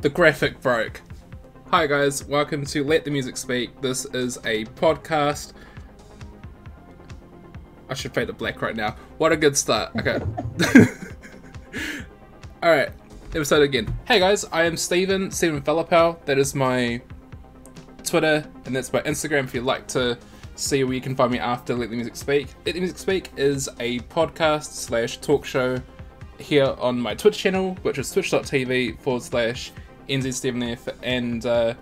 The graphic broke. Hi guys, welcome to Let the Music Speak. This is a podcast. I should fade to black right now. What a good start. Okay. Alright, episode again. Hey guys, I am StephenFF. That is my Twitter, and that's my Instagram if you'd like to see where you can find me after Let the Music Speak. Let the Music Speak is a podcast slash talk show here on my Twitch channel, which is twitch.tv/NZStephenF, and I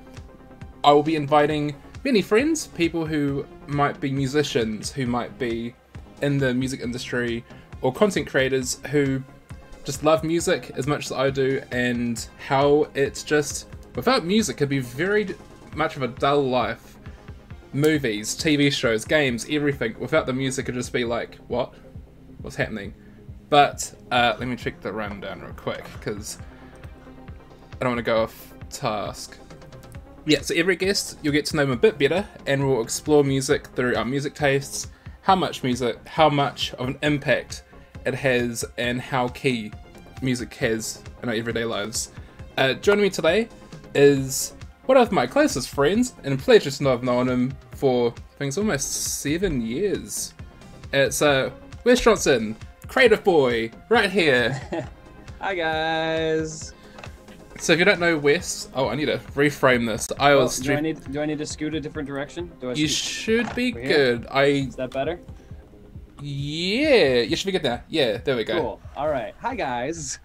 will be inviting many friends, people who might be musicians, who might be in the music industry, or content creators who just love music as much as I do, and how it's just, without music, it'd be very much of a dull life. Movies, TV shows, games, everything. Without the music, it'd just be like, what? What's happening? But let me check the rundown real quick, because I don't want to go off task. Yeah, so every guest, you'll get to know them a bit better, and we'll explore music through our music tastes, how much music, how much of an impact it has, and how key music has in our everyday lives. Joining me today is one of my closest friends, and a pleasure to know I've known him for, I think it's almost 7 years. It's Wes Johnson, creative boy, right here. Hi guys. So if you don't know Wes, I need to reframe this. Do I need to scoot a different direction? You should be good. Is that better? Yeah, you should be good now. Yeah, there we go. Cool. All right. Hi guys.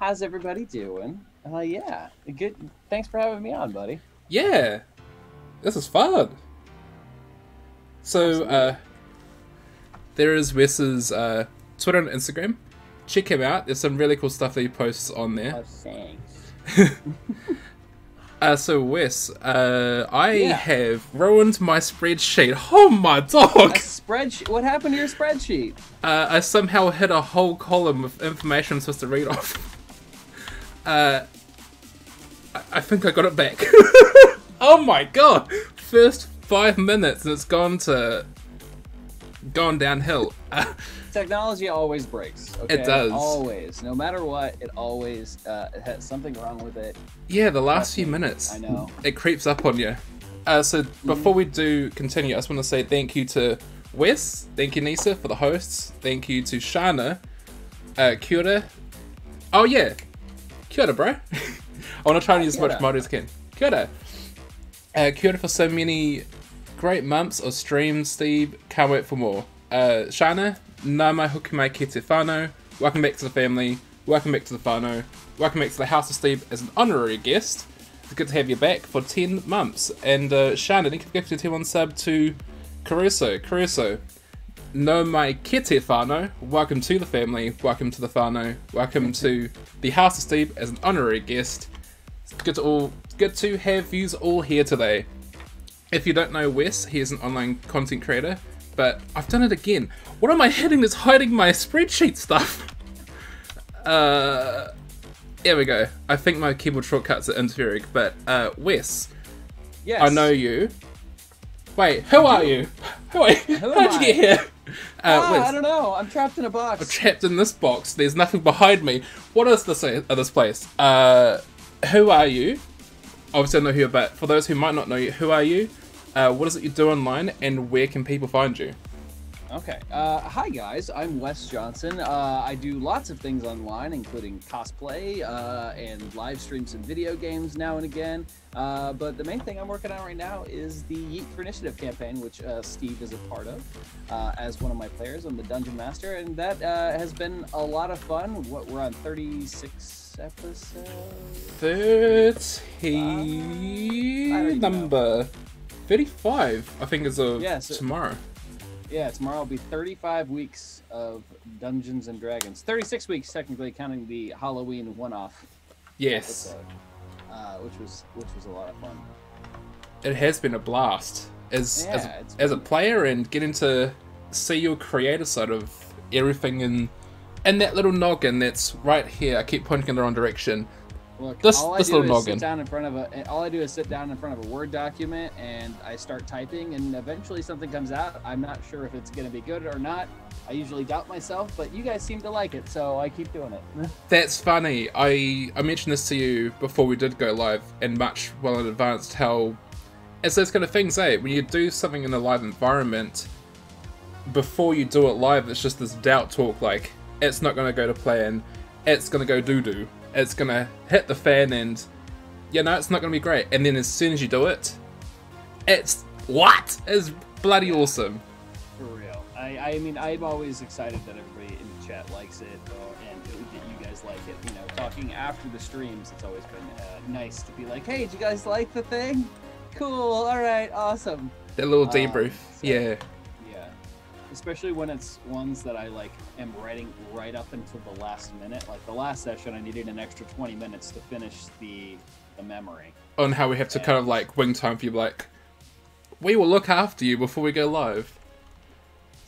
How's everybody doing? Yeah, good. Thanks for having me on, buddy. Yeah, this is fun. So there is Wes's Twitter and Instagram. Check him out. There's some really cool stuff that he posts on there. Oh, thanks. So Wes, I have ruined my spreadsheet. Oh my dog! A spreadsheet? What happened to your spreadsheet? I somehow hit a whole column with information I'm supposed to read off. I think I got it back. Oh my god! First 5 minutes and it's gone downhill. Technology always breaks. Okay? It does. Always. No matter what, it always has something wrong with it. Yeah, the last few minutes. I know. It creeps up on you. So before we do continue, I just want to say thank you to Wes, thank you Nisa for the hosts, thank you to Shana, kia ora. Oh yeah, kia ora bro. I want to try and use as much mod as I can. Kia ora. Kia ora for so many great months of streams, Steve. Can't wait for more. Shana, nā mai hoki mai ki te whānau. Welcome back to the family. Welcome back to the whānau. Welcome back to the House of Steve as an honorary guest. It's good to have you back for 10 months. And Shana, thank you for gifting a tier 1 sub to Caruso. Caruso, nō mai ki te whānau. Welcome to the family. Welcome to the whānau. Welcome to the House of Steve as an honorary guest. It's good to have yous all here today. If you don't know Wes, he is an online content creator, but I've done it again. What am I hitting that's hiding my spreadsheet stuff? There we go. I think my keyboard shortcuts are interfering, but Wes, yes. I know you. Wait, who are you? Wait, how'd you get here? Wes, I don't know. I'm trapped in a box. I'm trapped in this box. There's nothing behind me. What is this place? Who are you? Obviously I know who, but for those who might not know you, who are you? What is it you do online, and where can people find you? Okay. Hi guys, I'm Wes Johnson. I do lots of things online, including cosplay and live streams and video games now and again. But the main thing I'm working on right now is the Yeet for Initiative campaign, which Steve is a part of as one of my players. I'm the Dungeon Master, and that has been a lot of fun. We're on 36 episodes? 30... number... 35, I think, is tomorrow. Yeah, tomorrow will be 35 weeks of Dungeons and Dragons. 36 weeks, technically, counting the Halloween one-off. Yes. Episode, which was a lot of fun. It has been a blast as a player, and getting to see your creative side of everything in that little noggin that's right here. I keep pointing in the wrong direction. Look, This all I this do little is noggin. sit down in front of all I do is sit down in front of a Word document and I start typing, and eventually something comes out. I'm not sure if it's going to be good or not. I usually doubt myself, but you guys seem to like it, so I keep doing it. That's funny. I mentioned this to you before we did go live, and much well in advance, how it's those kind of things, eh? When you do something in a live environment, before you do it live, it's just this doubt talk, like, it's not going to go to plan, it's going to go doo-doo, it's going to hit the fan, and, you know, it's not going to be great. And then as soon as you do it, it's, what? It's bloody awesome. For real. I mean, I'm always excited that everybody in the chat likes it, and that you guys like it. You know, talking after the streams, it's always been nice to be like, hey, did you guys like the thing? Cool, alright, awesome. That little debrief, So, yeah. Yeah. Especially when it's ones that I like am writing right up until the last minute. Like the last session, I needed an extra 20 minutes to finish the memory. On how we have to kind of like wing time for you, like, we will look after you before we go live.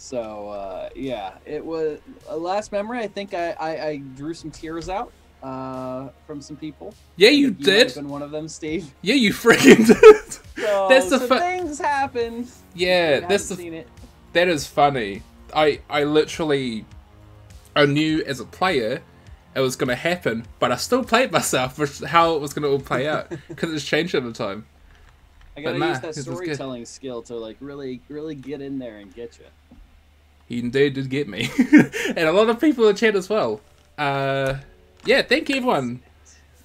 So yeah, it was a last memory. I think I drew some tears out from some people. Yeah, you might did. have been one of them, Steve. Yeah, you freaking did. So, That's the things happened. Yeah, I that's haven't seen it. that is funny. I literally, I knew as a player it was gonna happen, but I still played myself for how it was gonna all play out because it's changed over time. I gotta But use nah, that this is good. storytelling skill to like really get in there and get you. He indeed did get me, and a lot of people in the chat as well. Yeah, thank you everyone.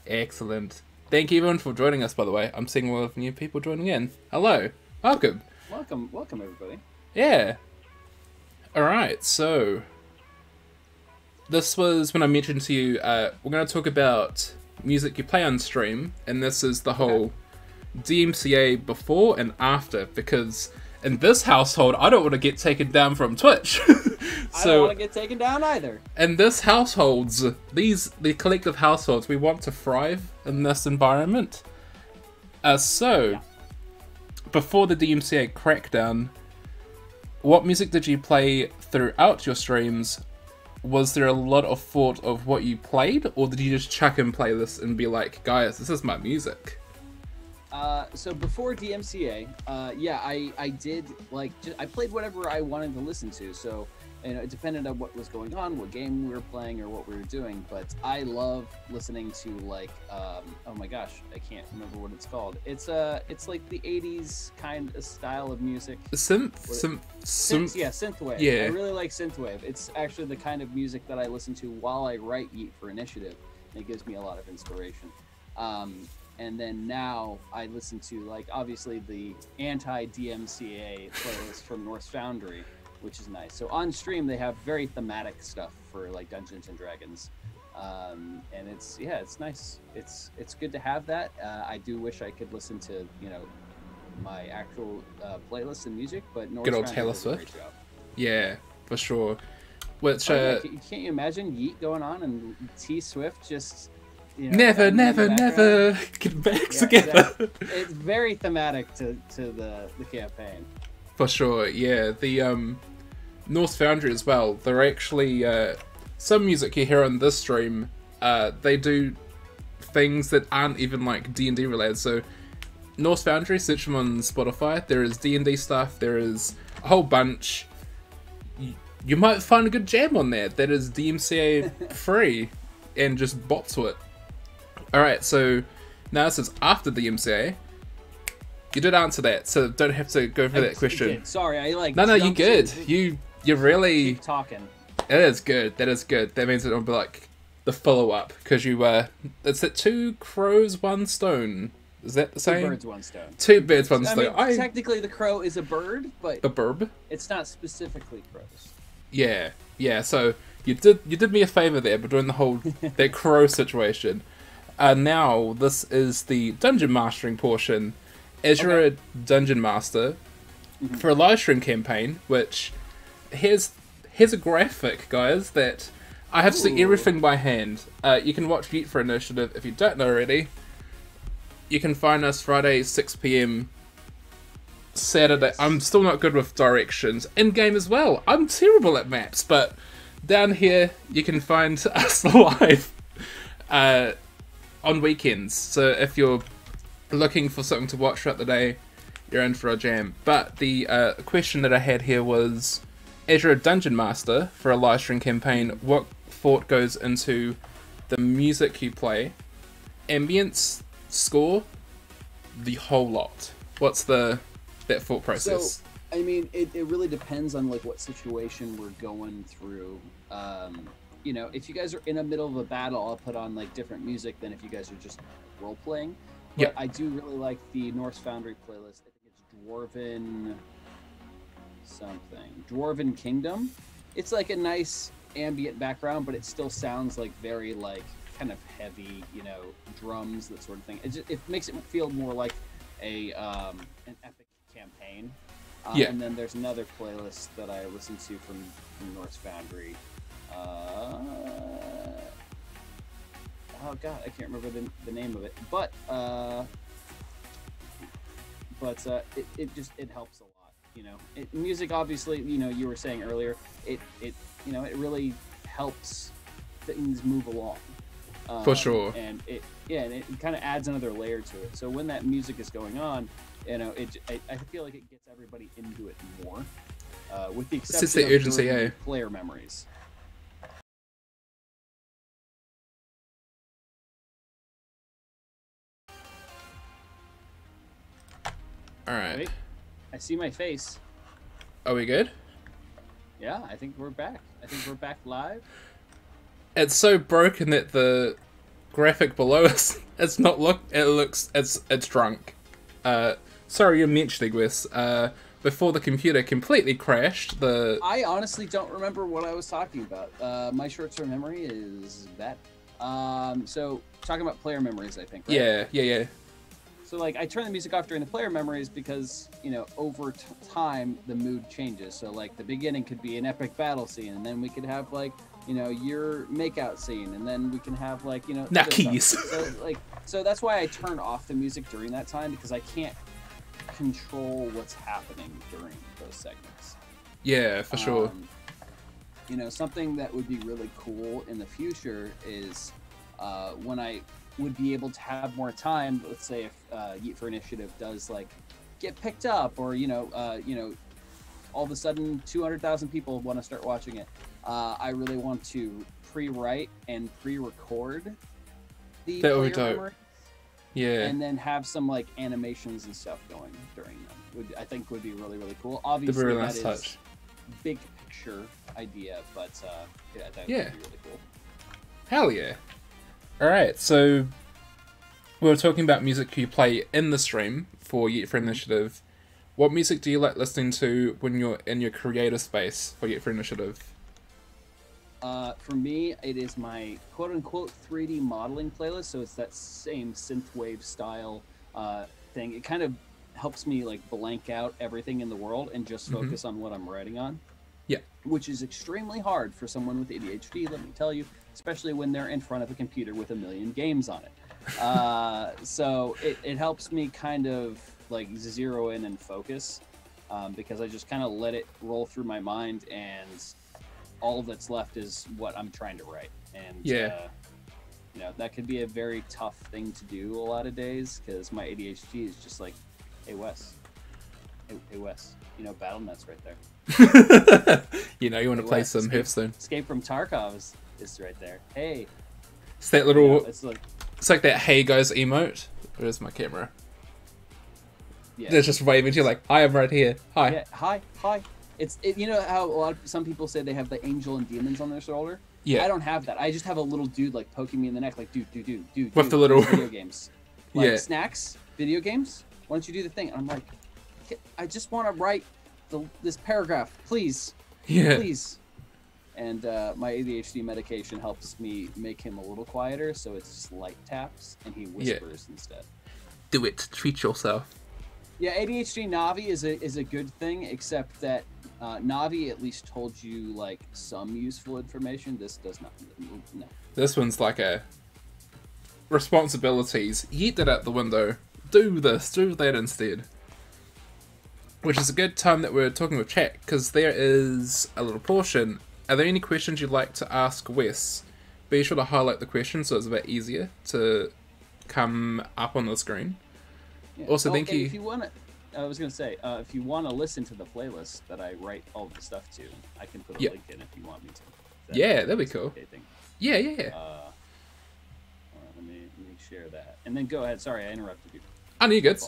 Excellent. Thank you everyone for joining us. By the way, I'm seeing a lot of new people joining in. Hello, welcome. Welcome everybody. Yeah. Alright, so this was when I mentioned to you, we're going to talk about music you play on stream, and this is the whole DMCA before and after, because in this household, I don't want to get taken down from Twitch. I don't want to get taken down either. In this households, the collective households, we want to thrive in this environment. Before the DMCA crackdown, what music did you play throughout your streams? Was there a lot of thought of what you played, or did you just chuck in playlists and be like, guys, this is my music? So before DMCA, yeah, I did like I played whatever I wanted to listen to. So you know, it depended on what was going on, what game we were playing, or what we were doing. But I love listening to like oh my gosh, I can't remember what it's called. It's like the '80s kind of style of music. Synth, Yeah, synthwave. Yeah. I really like synthwave. It's actually the kind of music that I listen to while I write Yeet for Initiative. And it gives me a lot of inspiration. And then now I listen to like obviously the anti-DMCA playlist from North Foundry, which is nice. So on stream they have very thematic stuff for like Dungeons and Dragons, and it's nice. It's good to have that. I do wish I could listen to my actual playlist and music, but North Good old Foundry Taylor does a great Swift. job. Yeah, for sure. Which Can't you imagine Yeet going on and T Swift just never get back together. Exactly. It's very thematic to the campaign. For sure, yeah. The North Foundry as well. They're actually some music you hear on this stream. They do things that aren't even like D&D related. So North Foundry, search them on Spotify. There is D&D stuff. There is a whole bunch. You might find a good jam on there that is DMCA free and just bop to it. Alright, so now this is after the DMCA. You did answer that, so don't have to go for that question. Did. Sorry, I like. No, you good. You really. Keep talking. It is good. That is good. That means it'll be like the follow up because you it's that 2 crows, 1 stone. Is that the same? 2 birds, 1 stone. 2 birds, 1 I stone. mean, technically the crow is a bird, but the burb. it's not specifically crows. Yeah. So you did me a favor there, by doing the whole that crow situation. Now this is the dungeon mastering portion. As you're a dungeon master for a live stream campaign, which here's a graphic, guys, that I have to do everything by hand. You can watch Yeet for Initiative if you don't know already. You can find us Friday 6 PM, Saturday. Yes. I'm still not good with directions. In game as well. I'm terrible at maps, but down here you can find us live. on weekends. So if you're looking for something to watch throughout the day, you're in for a jam. But the question that I had here was, as you're a dungeon master for a live stream campaign, what thought goes into the music you play, ambience, score, the whole lot? What's that thought process? So, I mean, it really depends on like what situation we're going through. You know, if you guys are in the middle of a battle, I'll put on like different music than if you guys are just role playing. But Yep. I do really like the Norse Foundry playlist. I think it's Dwarven something. Dwarven Kingdom. It's like a nice ambient background, but it still sounds like very like kind of heavy, you know, drums, that sort of thing. It makes it feel more like an epic campaign. Yeah. And then there's another playlist that I listen to from Norse Foundry. Oh god, I can't remember the name of it, but it helps a lot, you know. Music, obviously, you know, you were saying earlier, it you know, it really helps things move along. For sure. And it kind of adds another layer to it. So when that music is going on, you know, I feel like it gets everybody into it more, with the exception of urgency, player memories. Alright. Wait, I see my face. Are we good? Yeah, I think we're back. I think we're back live. It's so broken that the graphic below us, it's drunk. Sorry, you're mentioning this. Before the computer completely crashed, I honestly don't remember what I was talking about. My short-term memory is bad. So, talking about player memories, I think, right? Yeah. So, like, I turn the music off during the player memories because, you know, over time, the mood changes. So, like, the beginning could be an epic battle scene, and then we could have, like, you know, your makeout scene, and then we can have, like, you know... Nackies! So that's why I turn off the music during that time, because I can't control what's happening during those segments. Yeah, for sure. You know, something that would be really cool in the future is when I would be able to have more time. Let's say if Yeet for Initiative does like get picked up, or you know, all of a sudden 200,000 people want to start watching it. I really want to pre-write and pre-record the that would be player dope. memory, Yeah. and then have some like animations and stuff going during them. I think would be really, really cool. Obviously, really that nice is touch. big picture idea, but yeah, that would be really cool. Hell yeah. Alright, so we were talking about music you play in the stream for Yeet for Initiative. What music do you like listening to when you're in your creator space for Yeet for Initiative? For me, it is my quote-unquote 3D modeling playlist, so it's that same synthwave style thing. It kind of helps me like blank out everything in the world and just focus on what I'm writing on. Yeah. Which is extremely hard for someone with ADHD, let me tell you, especially when they're in front of a computer with a million games on it. So it helps me kind of like zero in and focus, because I just kind of let it roll through my mind, and all that's left is what I'm trying to write. And you know, that could be a very tough thing to do a lot of days, because my ADHD is just like, hey Wes, hey Wes, you know, Battle Net's right there. You know, you want to play some Hearthstone. Escape from Tarkov is right there. Hey, It's that little. you know, it's like that "Hey guys" emote. Where's my camera? yeah. They're just waving to you like, "Hi, I'm right here. Hi." Yeah, hi. You know how some people say they have the angel and demons on their shoulder? Yeah. I don't have that. I just have a little dude like poking me in the neck, like dude. With the little video games, like Yeah. snacks, video games. Why don't you do the thing? And I'm like, I just want to write this paragraph, please, Yeah. please. And my ADHD medication helps me make him a little quieter, so it's just light taps, and he whispers instead. Do it. Treat yourself. Yeah, ADHD Navi is a good thing, except that Navi at least told you like some useful information. This does not. No. This one's like a responsibilities. Yeet it out the window. Do this. Do that instead. Which is a good time that we're talking with chat, because there is a little portion. Are there any questions you'd like to ask Wes? Be sure to highlight the question so it's a bit easier to come up on the screen. Yeah. Also, thank you. If you want to, I was gonna say, if you want to listen to the playlist that I write all the stuff to, I can put a link in if you want me to. That'd be cool. Yeah. Let me share that, and then go ahead. Sorry, I interrupted you. Oh, no, you're good.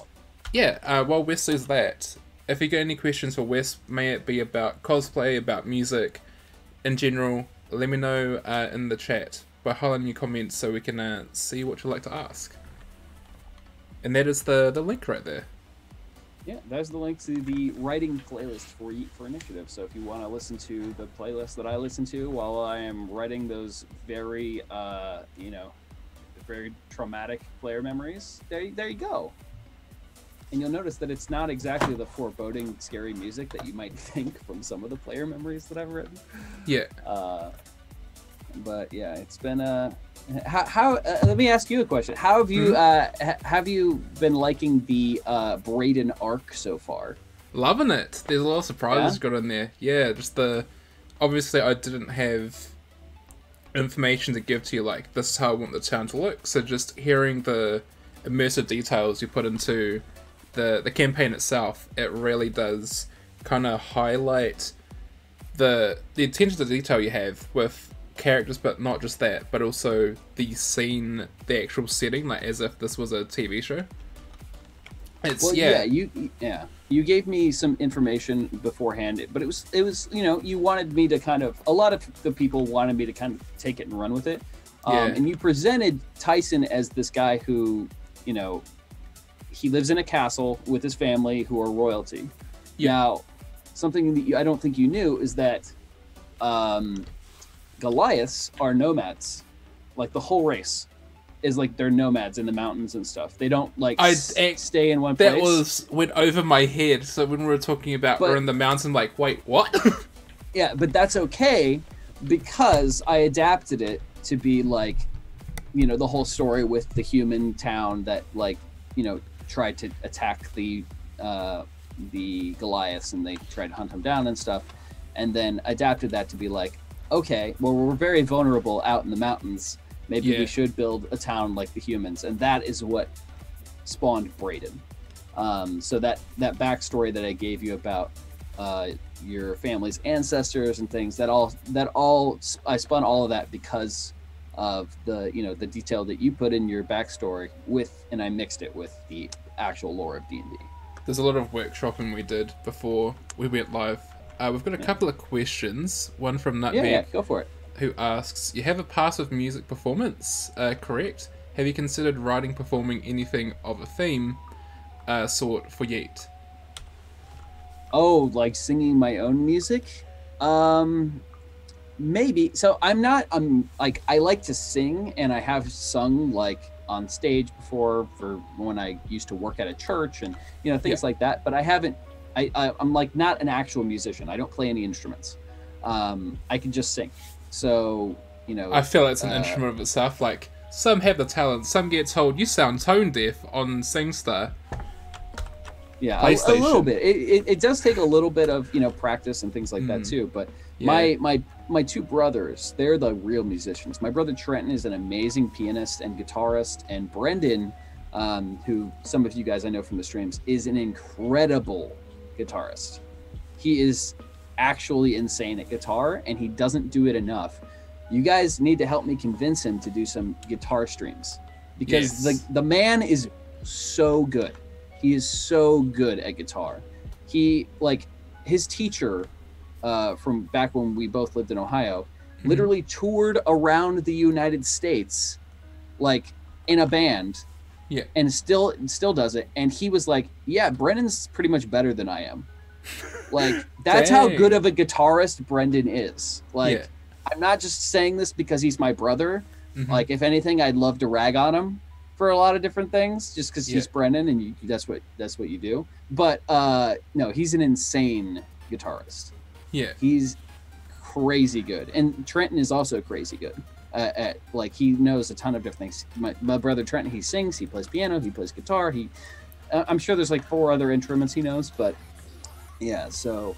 Yeah. While Wes says that, if you got any questions for Wes, may it be about cosplay, about music, in general, let me know in the chat by highlighting your comments so we can see what you'd like to ask. And that is the link right there. Yeah, there's the link to the writing playlist for Initiative. So if you want to listen to the playlist that I listen to while I am writing those very, very traumatic player memories, there you go. And you'll notice that it's not exactly the foreboding, scary music that you might think from some of the player memories that I've written. Yeah. But yeah, it's been how let me ask you a question. How have you been liking the Brayden arc so far? Loving it. There's a lot of surprises got in there. Yeah, just obviously I didn't have information to give to you, like, this is how I want the town to look. So just hearing the immersive details you put into the campaign itself, it really does kind of highlight the attention to detail you have with characters, but not just that, but also the scene, the actual setting, like as if this was a TV show. You gave me some information beforehand, but it was you wanted me to kind of, a lot of the people wanted me to kind of take it and run with it, and you presented Tyson as this guy who, he lives in a castle with his family who are royalty. Now, something that I don't think you knew is that Goliaths are nomads. Like, the whole race is like, they're nomads in the mountains and stuff. They don't stay in one place. That went over my head. So when we were talking about we're in the mountain, like, wait, what? Yeah, but that's okay because I adapted it to be like, the whole story with the human town that, like, tried to attack the Goliaths, and they tried to hunt them down and stuff, and then adapted that to be like, okay, well, we're very vulnerable out in the mountains. Maybe we should build a town like the humans, and that is what spawned Brayden. So that backstory that I gave you about your family's ancestors and things, I spun all of that because of the detail that you put in your backstory and I mixed it with the actual lore of D&D. There's a lot of workshopping we did before we went live. We've got a couple of questions. One from Nutmeg. Yeah, go for it. Who asks, you have a passive music performance, correct? Have you considered writing, performing anything of a theme sort for Yeet? Oh, like singing my own music? Maybe. So I like to sing, and I have sung like on stage before for when I used to work at a church and things like that, but I haven't. I'm like not an actual musician. I don't play any instruments. I can just sing. So, I feel it's an instrument of itself. Like, some have the talent, some get told you sound tone deaf on SingStar. Yeah, a little bit. It does take a little bit of practice and things like that too. But my two brothers, they're the real musicians. My brother Trenton is an amazing pianist and guitarist, and Brendan, who some of you guys I know from the streams, is an incredible guitarist. He is actually insane at guitar, and he doesn't do it enough. You guys need to help me convince him to do some guitar streams, because the man is so good. He is so good at guitar. He, like, his teacher from back when we both lived in Ohio literally toured around the United States like in a band, and still does it. And he was like, yeah, Brennan's pretty much better than I am. Like, that's how good of a guitarist Brendan is. Like, I'm not just saying this because he's my brother. Like, if anything, I'd love to rag on him for a lot of different things just because he's Brendan, and that's what you do. But no, he's an insane guitarist. Yeah, he's crazy good, and Trenton is also crazy good at, like, he knows a ton of different things. My brother Trenton, he sings, he plays piano, he plays guitar. I'm sure there's like 4 other instruments he knows, but yeah. So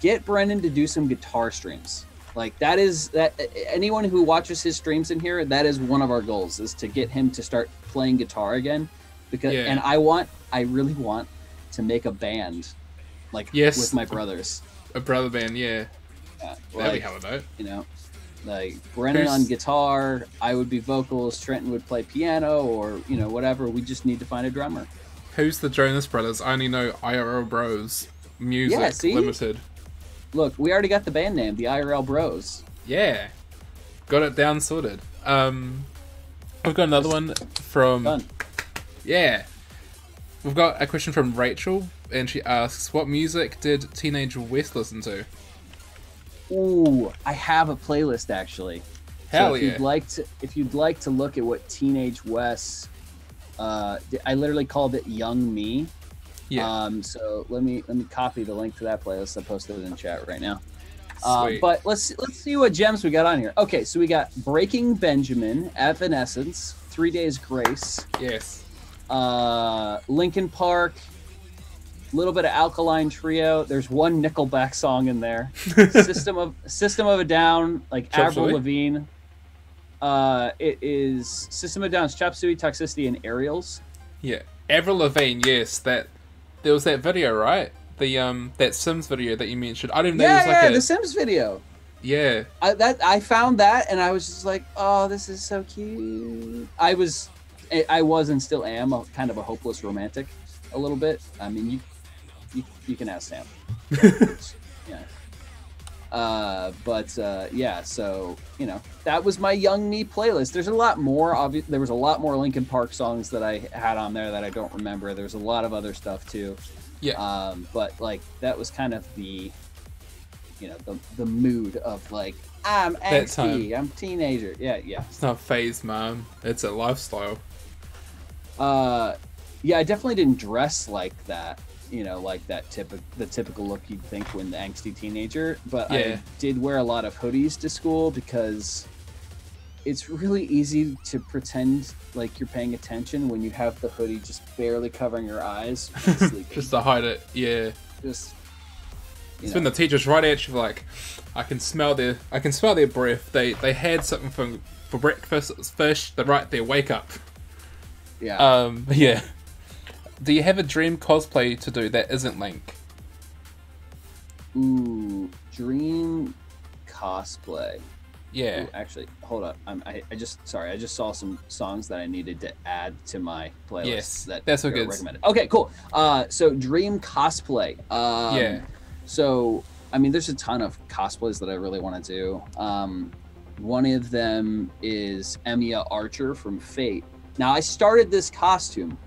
get Brendan to do some guitar streams. Like that is that anyone who watches his streams in here, that is one of our goals, is to get him to start playing guitar again. Because and I really want to make a band, like with my brothers. A brother band, yeah. That'd be hell of it. You know, like Brennan on guitar, I would be vocals, Trenton would play piano, or you know whatever. We just need to find a drummer. Who's the Jonas Brothers? I only know IRL Bros. Music Limited. Look, we already got the band name, the IRL Bros. Yeah, got it down sorted. We've got another one from. Done. Yeah, we've got a question from Rachel, and she asks, "What music did teenage Wes listen to?" Ooh, I have a playlist actually. Hell so if you'd like to look at what teenage Wes, I literally called it Young Me. Yeah. So let me copy the link to that playlist. I posted it in chat right now. Sweet. But let's see what gems we got on here. Okay, so we got Breaking Benjamin, Evanescence, 3 Days Grace. Yes. Linkin Park, a little bit of Alkaline Trio. There's one Nickelback song in there. System of a Down, like Avril Lavigne. It is System of a Down's Chop Suey, Toxicity, and Aerials. Yeah, Avril Lavigne. Yes, there was that video, right? The that Sims video that you mentioned. I didn't know it was like the Sims video. Yeah. I found that and I was just like, oh, this is so cute. I was and still am kind of a hopeless romantic, a little bit. I mean, you can ask Sam. Yeah. Yeah. So you know, that was my Young Me playlist. There's a lot more. There was a lot more Linkin Park songs that I had on there that I don't remember. There's a lot of other stuff too. Yeah. But like that was kind of the, you know, the mood of like I'm angsty, I'm a teenager. Yeah. It's not a phase, man. It's a lifestyle. Yeah, I definitely didn't dress like that. You know, like the typical look you'd think when the angsty teenager. But I did wear a lot of hoodies to school because it's really easy to pretend like you're paying attention when you have the hoodie just barely covering your eyes. Just to hide it, yeah. Just. It's when the teacher's right at you, like, I can smell their breath. They had something for breakfast. It's fish. They're right there. Wake up. Yeah. Yeah. Do you have a dream cosplay to do that isn't Link? Ooh, dream cosplay. Yeah. Ooh, actually, hold up. I just saw some songs that I needed to add to my playlist. Yes, that's so good. Recommended. Okay, cool. So dream cosplay. Yeah. So I mean, there's a ton of cosplays that I really want to do. One of them is Emiya Archer from Fate. Now I started this costume.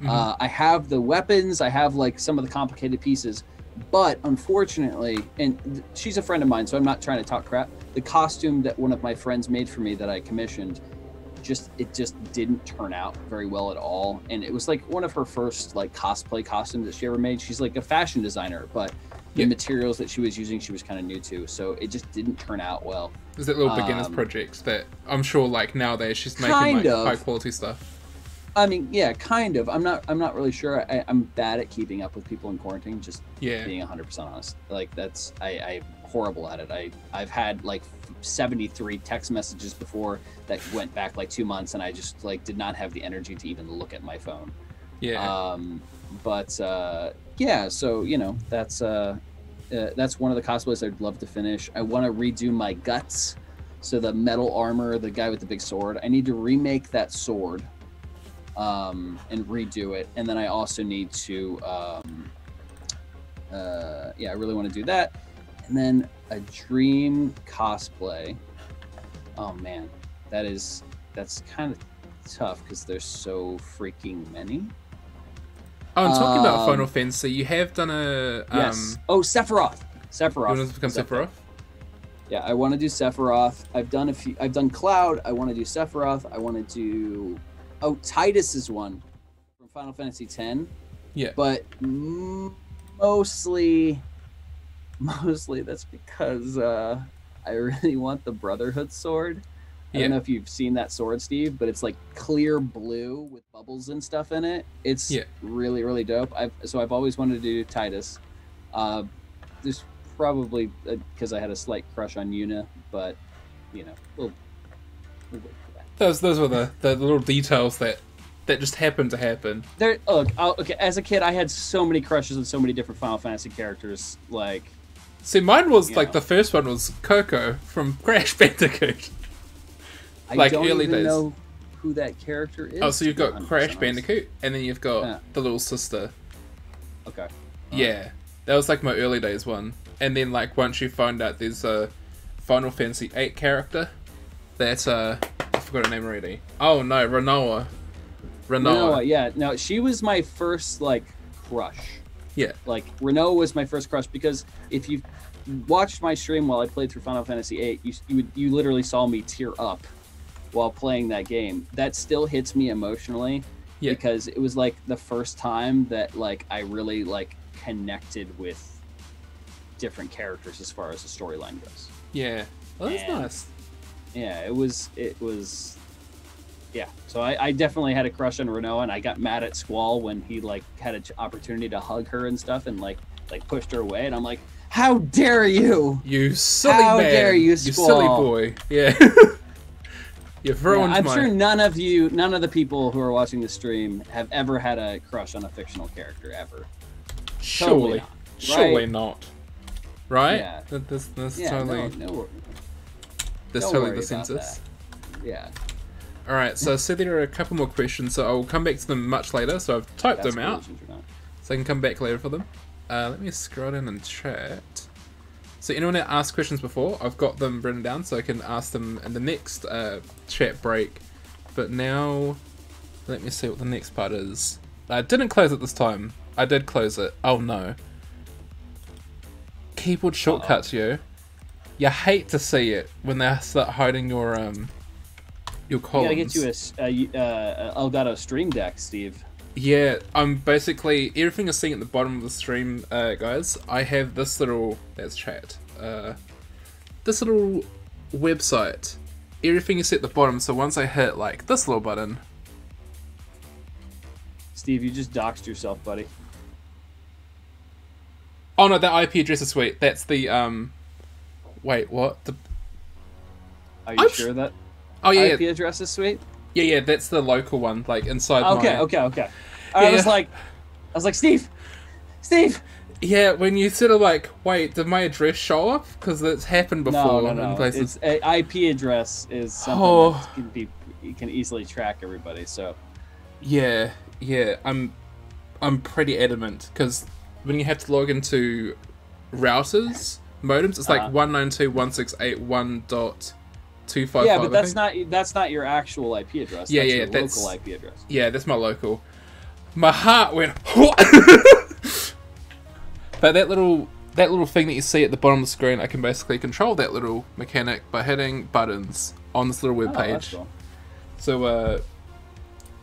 I have the weapons, I have like some of the complicated pieces, but unfortunately, and she's a friend of mine, so I'm not trying to talk crap. The costume that one of my friends made for me that I commissioned, it just didn't turn out very well at all. And it was like one of her first like cosplay costumes that she ever made. She's like a fashion designer, but the materials that she was using, she was kind of new to, so it just didn't turn out well. Is that little beginners projects that I'm sure like nowadays she's making like high quality stuff? I mean, yeah, kind of. I'm not really sure. I'm bad at keeping up with people in quarantine. Just being 100% honest. Like I'm horrible at it. I've had like 73 text messages before that went back like 2 months, and I just like did not have the energy to even look at my phone. Yeah. Yeah. So you know, that's one of the cosplays I'd love to finish. I want to redo my guts. So the metal armor, the guy with the big sword. I need to remake that sword. And redo it, and then I also need to I really want to do that. And then a dream cosplay. Oh man, that's kind of tough because there's so freaking many. Oh, and talking about Final Fantasy, you have done a yes. Oh, Sephiroth. You want to become Sephiroth? Yeah, I want to do Sephiroth. I've done I've done Cloud. I want to do Sephiroth. I want to do. Oh, Titus is one from Final Fantasy X. Yeah. But mostly that's because I really want the Brotherhood sword. I don't know if you've seen that sword, Steve, but it's like clear blue with bubbles and stuff in it. It's really, really dope. I've always wanted to do Titus. There's probably because I had a slight crush on Yuna, but you know, we'll wait for that. Those were the little details that just happened to happen. Okay. As a kid, I had so many crushes on so many different Final Fantasy characters. Like, see, mine was like the first one was Coco from Crash Bandicoot. I don't even know who that character is. Oh, so you've got Crash Bandicoot, and then you've got the little sister. Okay. Yeah, that was like my early days one. And then like once you find out there's a Final Fantasy VIII character, that I forgot her name already. Oh no, Renault. Yeah. No, she was my first like crush. Yeah. Like Renault was my first crush because if you watched my stream while I played through Final Fantasy VIII, you literally saw me tear up while playing that game. That still hits me emotionally because it was like the first time that like I really like connected with different characters as far as the storyline goes. Yeah. Well, that's nice. Yeah, it was yeah. So I definitely had a crush on Renault, and I got mad at Squall when he like had an opportunity to hug her and stuff and like pushed her away, and I'm like, how dare you? You silly man. How dare you, Squall? You silly boy. Yeah. You've ruined I'm sure none of the people who are watching the stream have ever had a crush on a fictional character ever. Surely. Surely right? not. Right? Yeah. That's yeah, totally... That's totally the census. Yeah. Alright, so I said there are a couple more questions, so I'll come back to them much later, so I've typed them out. So I can come back later for them. Let me scroll in and chat. So anyone that asked questions before, I've got them written down so I can ask them in the next chat break. But now, let me see what the next part is. I didn't close it this time. I did close it. Oh no. Keyboard shortcuts, yo. You hate to see it when they start hiding your columns. You gotta get you a Elgato Stream Deck, Steve. Yeah, I'm basically everything you're seeing at the bottom of the stream, guys. I have this little that's chat. This little website. Everything you see at the bottom. So once I hit like this little button, Steve, you just doxed yourself, buddy. Oh no, that IP address is sweet. That's the Wait, what? Are you sure that? Oh yeah, IP address is sweet. Yeah, that's the local one, like inside. Okay. I was like, Steve. Yeah, when you sort of like, wait, did my address show up? Because it's happened before in places. It's IP address is something that you can easily track everybody. So. Yeah, I'm pretty adamant because when you have to log into routers, modems, it's like 192.168.1.255. Yeah, but that's not your actual IP address. That's your local IP address. Yeah, that's my local. My heart went. But that little thing that you see at the bottom of the screen, I can basically control that little mechanic by hitting buttons on this little web page. That's cool. So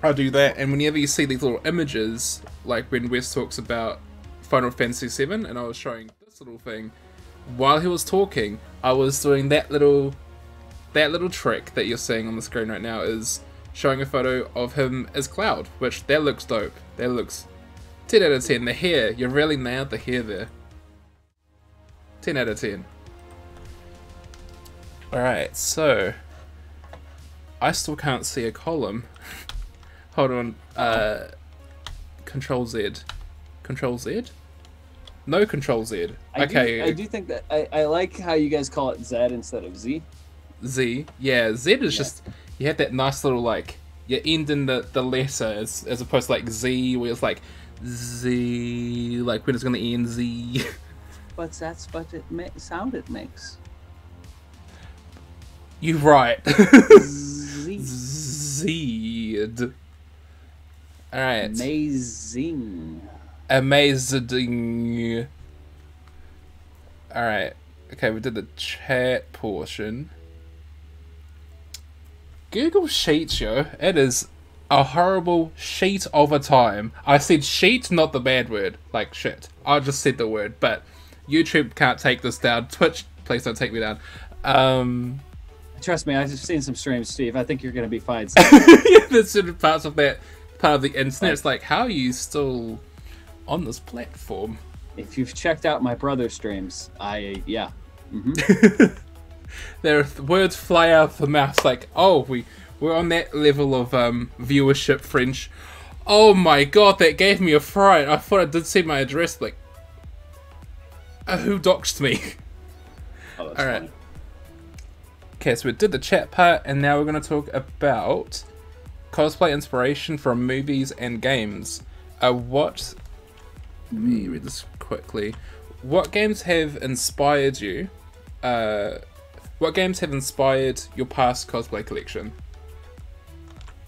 I do that, and whenever you see these little images, like when Wes talks about Final Fantasy VII, and I was showing this little thing while he was talking, I was doing that little trick that you're seeing on the screen right now, is showing a photo of him as Cloud, which that looks dope. That looks 10 out of 10. The hair, you really nailed the hair there. 10 out of 10. Alright, so I still can't see a column. Hold on. Control Z. Control Z? No Control Z. Okay. I do think that I like how you guys call it Z instead of Z. Z. Yeah, Z is just, you have that nice little like, you end in the letter as opposed to like Z where it's like Z, like when it's gonna end Z. But that's what sound it makes. You're right. Z. Z. Alright. Amazing. Alright. Okay, we did the chat portion. Google Sheets, yo. It is a horrible sheet of a time. I said sheet, not the bad word. Like shit. I just said the word, but YouTube can't take this down. Twitch, please don't take me down. Trust me, I've seen some streams, Steve. I think you're going to be fine. Yeah, there's sort of parts of that part of the internet. It's like, how are you still on this platform? If you've checked out my brother's streams, yeah. There are words fly out of the mouth like, oh, we're on that level of viewership fringe. Oh my god, that gave me a fright. I thought I did see my address, like, who doxed me? Oh, that's Alright. funny. Okay, so we did the chat part, and now we're going to talk about cosplay inspiration from movies and games. Let me read this quickly. What games have inspired you? What games have inspired your past cosplay collection?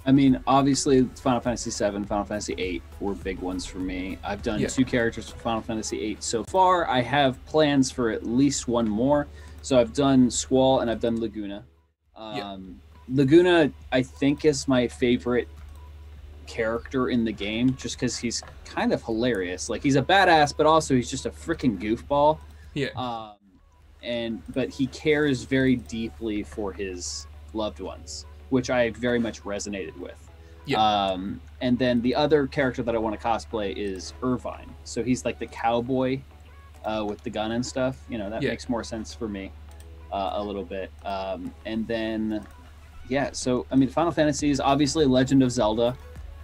I mean, obviously, Final Fantasy VII, Final Fantasy VIII were big ones for me. I've done 2 characters for Final Fantasy VIII so far. I have plans for at least 1 more. So I've done Squall and I've done Laguna. Laguna, I think, is my favorite character in the game, just because he's kind of hilarious. Like, he's a badass, but also he's just a freaking goofball. Yeah. But he cares very deeply for his loved ones, which I very much resonated with. Yeah. And then the other character that I want to cosplay is Irvine. So he's like the cowboy with the gun and stuff. You know, that makes more sense for me a little bit. And then, so, I mean, Final Fantasy is obviously Legend of Zelda.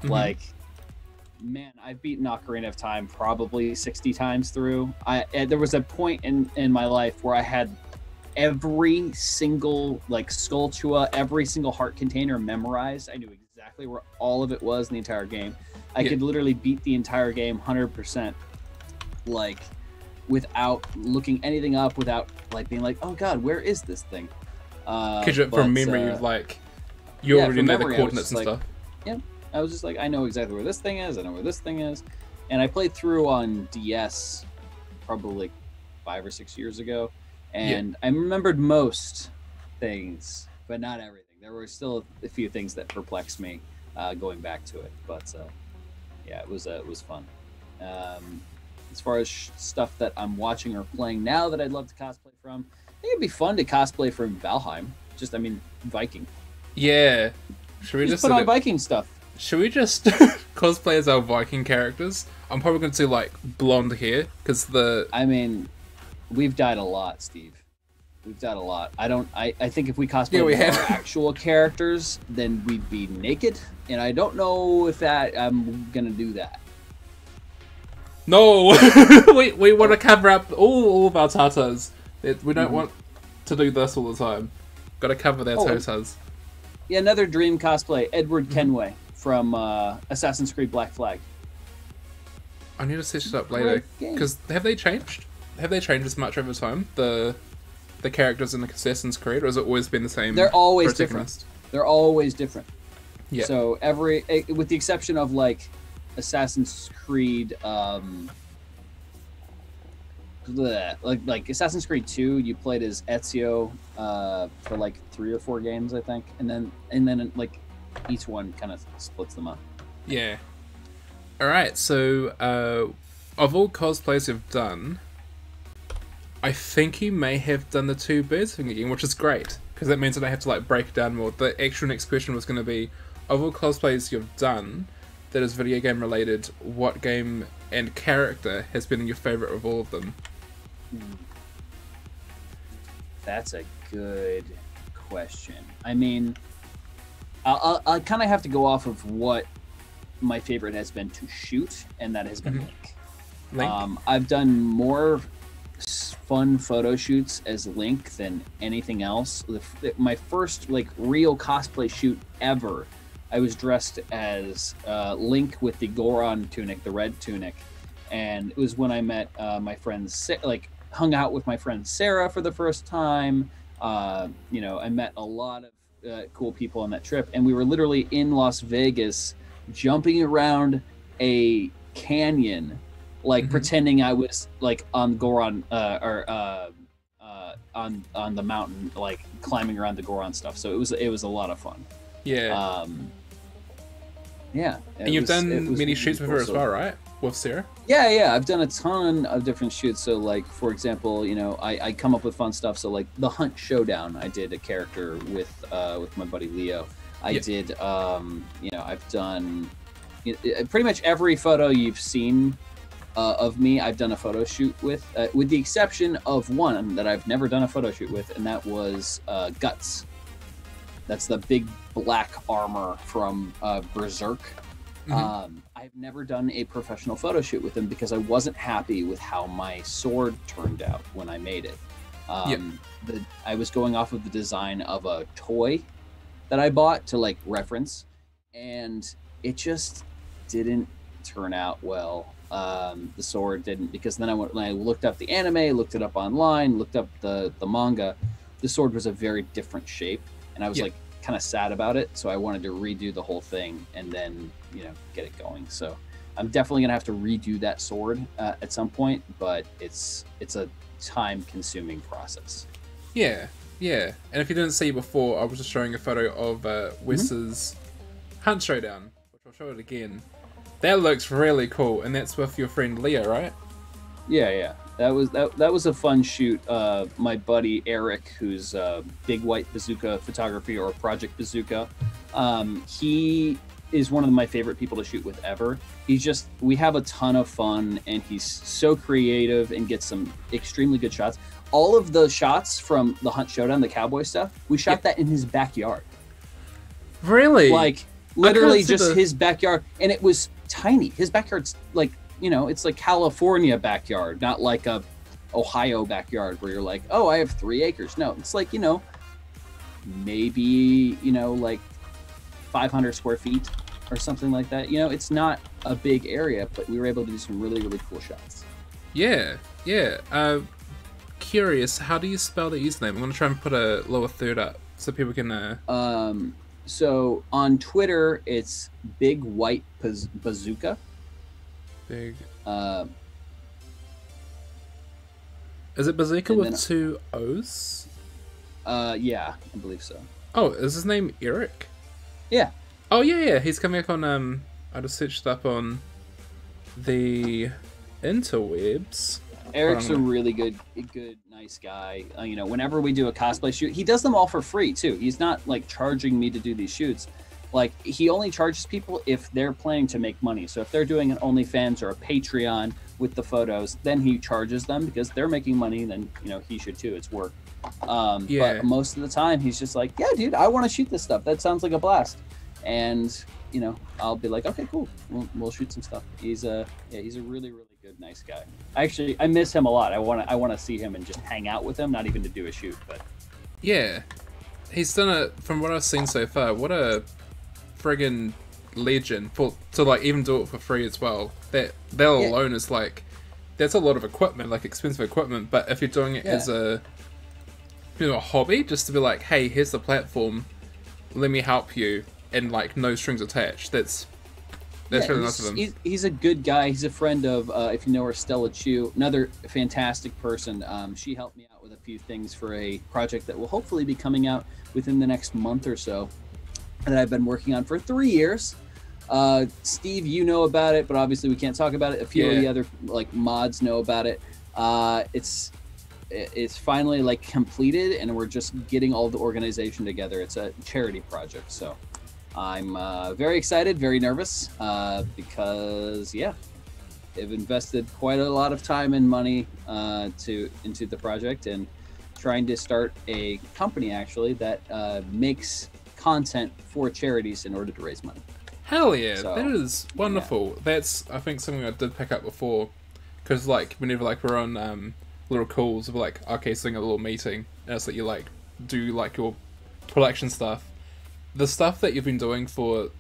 Like, man, I've beaten Ocarina of Time probably 60 times through. There was a point in my life where I had every single like Skulltula, every single heart container memorized. I knew exactly where all of it was in the entire game. I could literally beat the entire game 100%, like, without looking anything up, without like being like, oh god, where is this thing? Because from memory, like, you already know the coordinates and stuff. Yeah, I was just like, I know exactly where this thing is. I know where this thing is, and I played through on DS probably like 5 or 6 years ago. And I remembered most things, but not everything. There were still a few things that perplexed me going back to it. But it was fun. As far as stuff that I'm watching or playing now that I'd love to cosplay from, I think it'd be fun to cosplay from Valheim. Viking. Yeah. Should we just put on Viking stuff? Should we just cosplay as our Viking characters? I'm probably going to do like blonde hair because I mean, we've died a lot, Steve. We've died a lot. I think if we cosplay our actual characters, then we'd be naked, and I don't know if I'm gonna do that. No, we want to cover up all of our tatas. We don't want to do this all the time. Got to cover their tatas. Yeah, another dream cosplay, Edward Kenway from Assassin's Creed Black Flag. I need to set it up later because have they changed? Have they changed as much over time? The characters in Assassin's Creed, or has it always been the same? They're always different. They're always different. Yeah. So with the exception of like Assassin's Creed, like Assassin's Creed 2, you played as Ezio for like 3 or 4 games, I think, and then like each one kind of splits them up. Yeah. All right. So of all cosplays you've done, I think you may have done the 2 birds thing again, which is great because that means that I have to like break it down more. The actual next question was going to be, of all cosplays you've done that is video game related, what game and character has been your favorite of all of them? That's a good question. I mean, I'll kind of have to go off of what my favorite has been to shoot, and that has been Link. I've done more fun photo shoots as Link than anything else. My first like real cosplay shoot ever, I was dressed as Link with the Goron tunic, the red tunic, and it was when I met my friend, hung out with my friend Sarah for the first time. I met a lot of cool people on that trip, and we were literally in Las Vegas jumping around a canyon, like pretending I was like on Goron on the mountain, like climbing around the Goron stuff. So it was a lot of fun. Yeah. Yeah. And you've done many shoots with her as well, right? With Sarah? Yeah. I've done a ton of different shoots. So, like, for example, I come up with fun stuff. So, like, the Hunt Showdown, I did a character with my buddy Leo. I did, I've done pretty much every photo you've seen of me I've done a photo shoot with the exception of one that I've never done a photo shoot with, and that was Guts. That's the big black armor from Berserk. I've never done a professional photo shoot with him because I wasn't happy with how my sword turned out when I made it. I was going off of the design of a toy that I bought to like reference, and it just didn't turn out well. The sword didn't, because then when I looked up the anime, looked it up online, looked up the manga, the sword was a very different shape, and I was like kind of sad about it, so I wanted to redo the whole thing and then get it going. So I'm definitely gonna have to redo that sword at some point, but it's a time-consuming process. Yeah. And if you didn't see before, I was just showing a photo of Wes's Hunt Showdown, which I'll show it again. That looks really cool, and that's with your friend Leah, right? Yeah. That was a fun shoot. My buddy Eric, who's Big White Bazooka Photography, or Project Bazooka, he is one of my favorite people to shoot with ever. We have a ton of fun, and he's so creative and gets some extremely good shots. All of the shots from the Hunt Showdown, the cowboy stuff, we shot that in his backyard. Really? Like, literally just his backyard, and it was tiny. His backyard's like, it's like California backyard, not like a Ohio backyard where you're like, oh, I have 3 acres. No, it's like, maybe, like 500 square feet or something like that. It's not a big area, but we were able to do some really, really cool shots. Yeah. Curious, how do you spell the username? I'm going to try and put a lower third up so people can... So on Twitter, it's Big White Bazooka. Big... Is it Bazooka with 2 O's? Yeah, I believe so. Oh, is his name Eric? Yeah. Oh, yeah. He's coming up on... I just searched up on the interwebs. Eric's a really good, nice guy. Whenever we do a cosplay shoot, he does them all for free too. He's not like charging me to do these shoots. Like, he only charges people if they're planning to make money. So if they're doing an OnlyFans or a Patreon with the photos, then he charges them because they're making money. Then he should too. It's work. But most of the time, he's just like, yeah, dude, I want to shoot this stuff. That sounds like a blast. And I'll be like, okay, cool. We'll shoot some stuff. He's a really, really good, nice guy. Actually, I miss him a lot. I want to see him and just hang out with him, not even to do a shoot, but yeah, he's done it. From what I've seen so far, what a friggin' legend to like even do it for free as well. That alone is like, that's a lot of equipment, like expensive equipment. But if you're doing it as a hobby, just to be like, hey, here's the platform, let me help you, and like no strings attached. That's really nice of him. He's a good guy. He's a friend of, if you know her, Stella Chu, another fantastic person. She helped me out with a few things for a project that will hopefully be coming out within the next month or so, that I've been working on for 3 years. Steve, you know about it, but obviously we can't talk about it. A few of the other like mods know about it. It's finally like completed, and we're just getting all the organization together. It's a charity project, so I'm very excited, very nervous, because they've invested quite a lot of time and money into the project, and trying to start a company actually that makes content for charities in order to raise money. Hell yeah, so, that is wonderful. Yeah. That's, I think, something I did pick up before, because like whenever like we're on little calls, we're like, okay, so a little meeting, and it's like you like do like your production stuff. The stuff that you've been doing for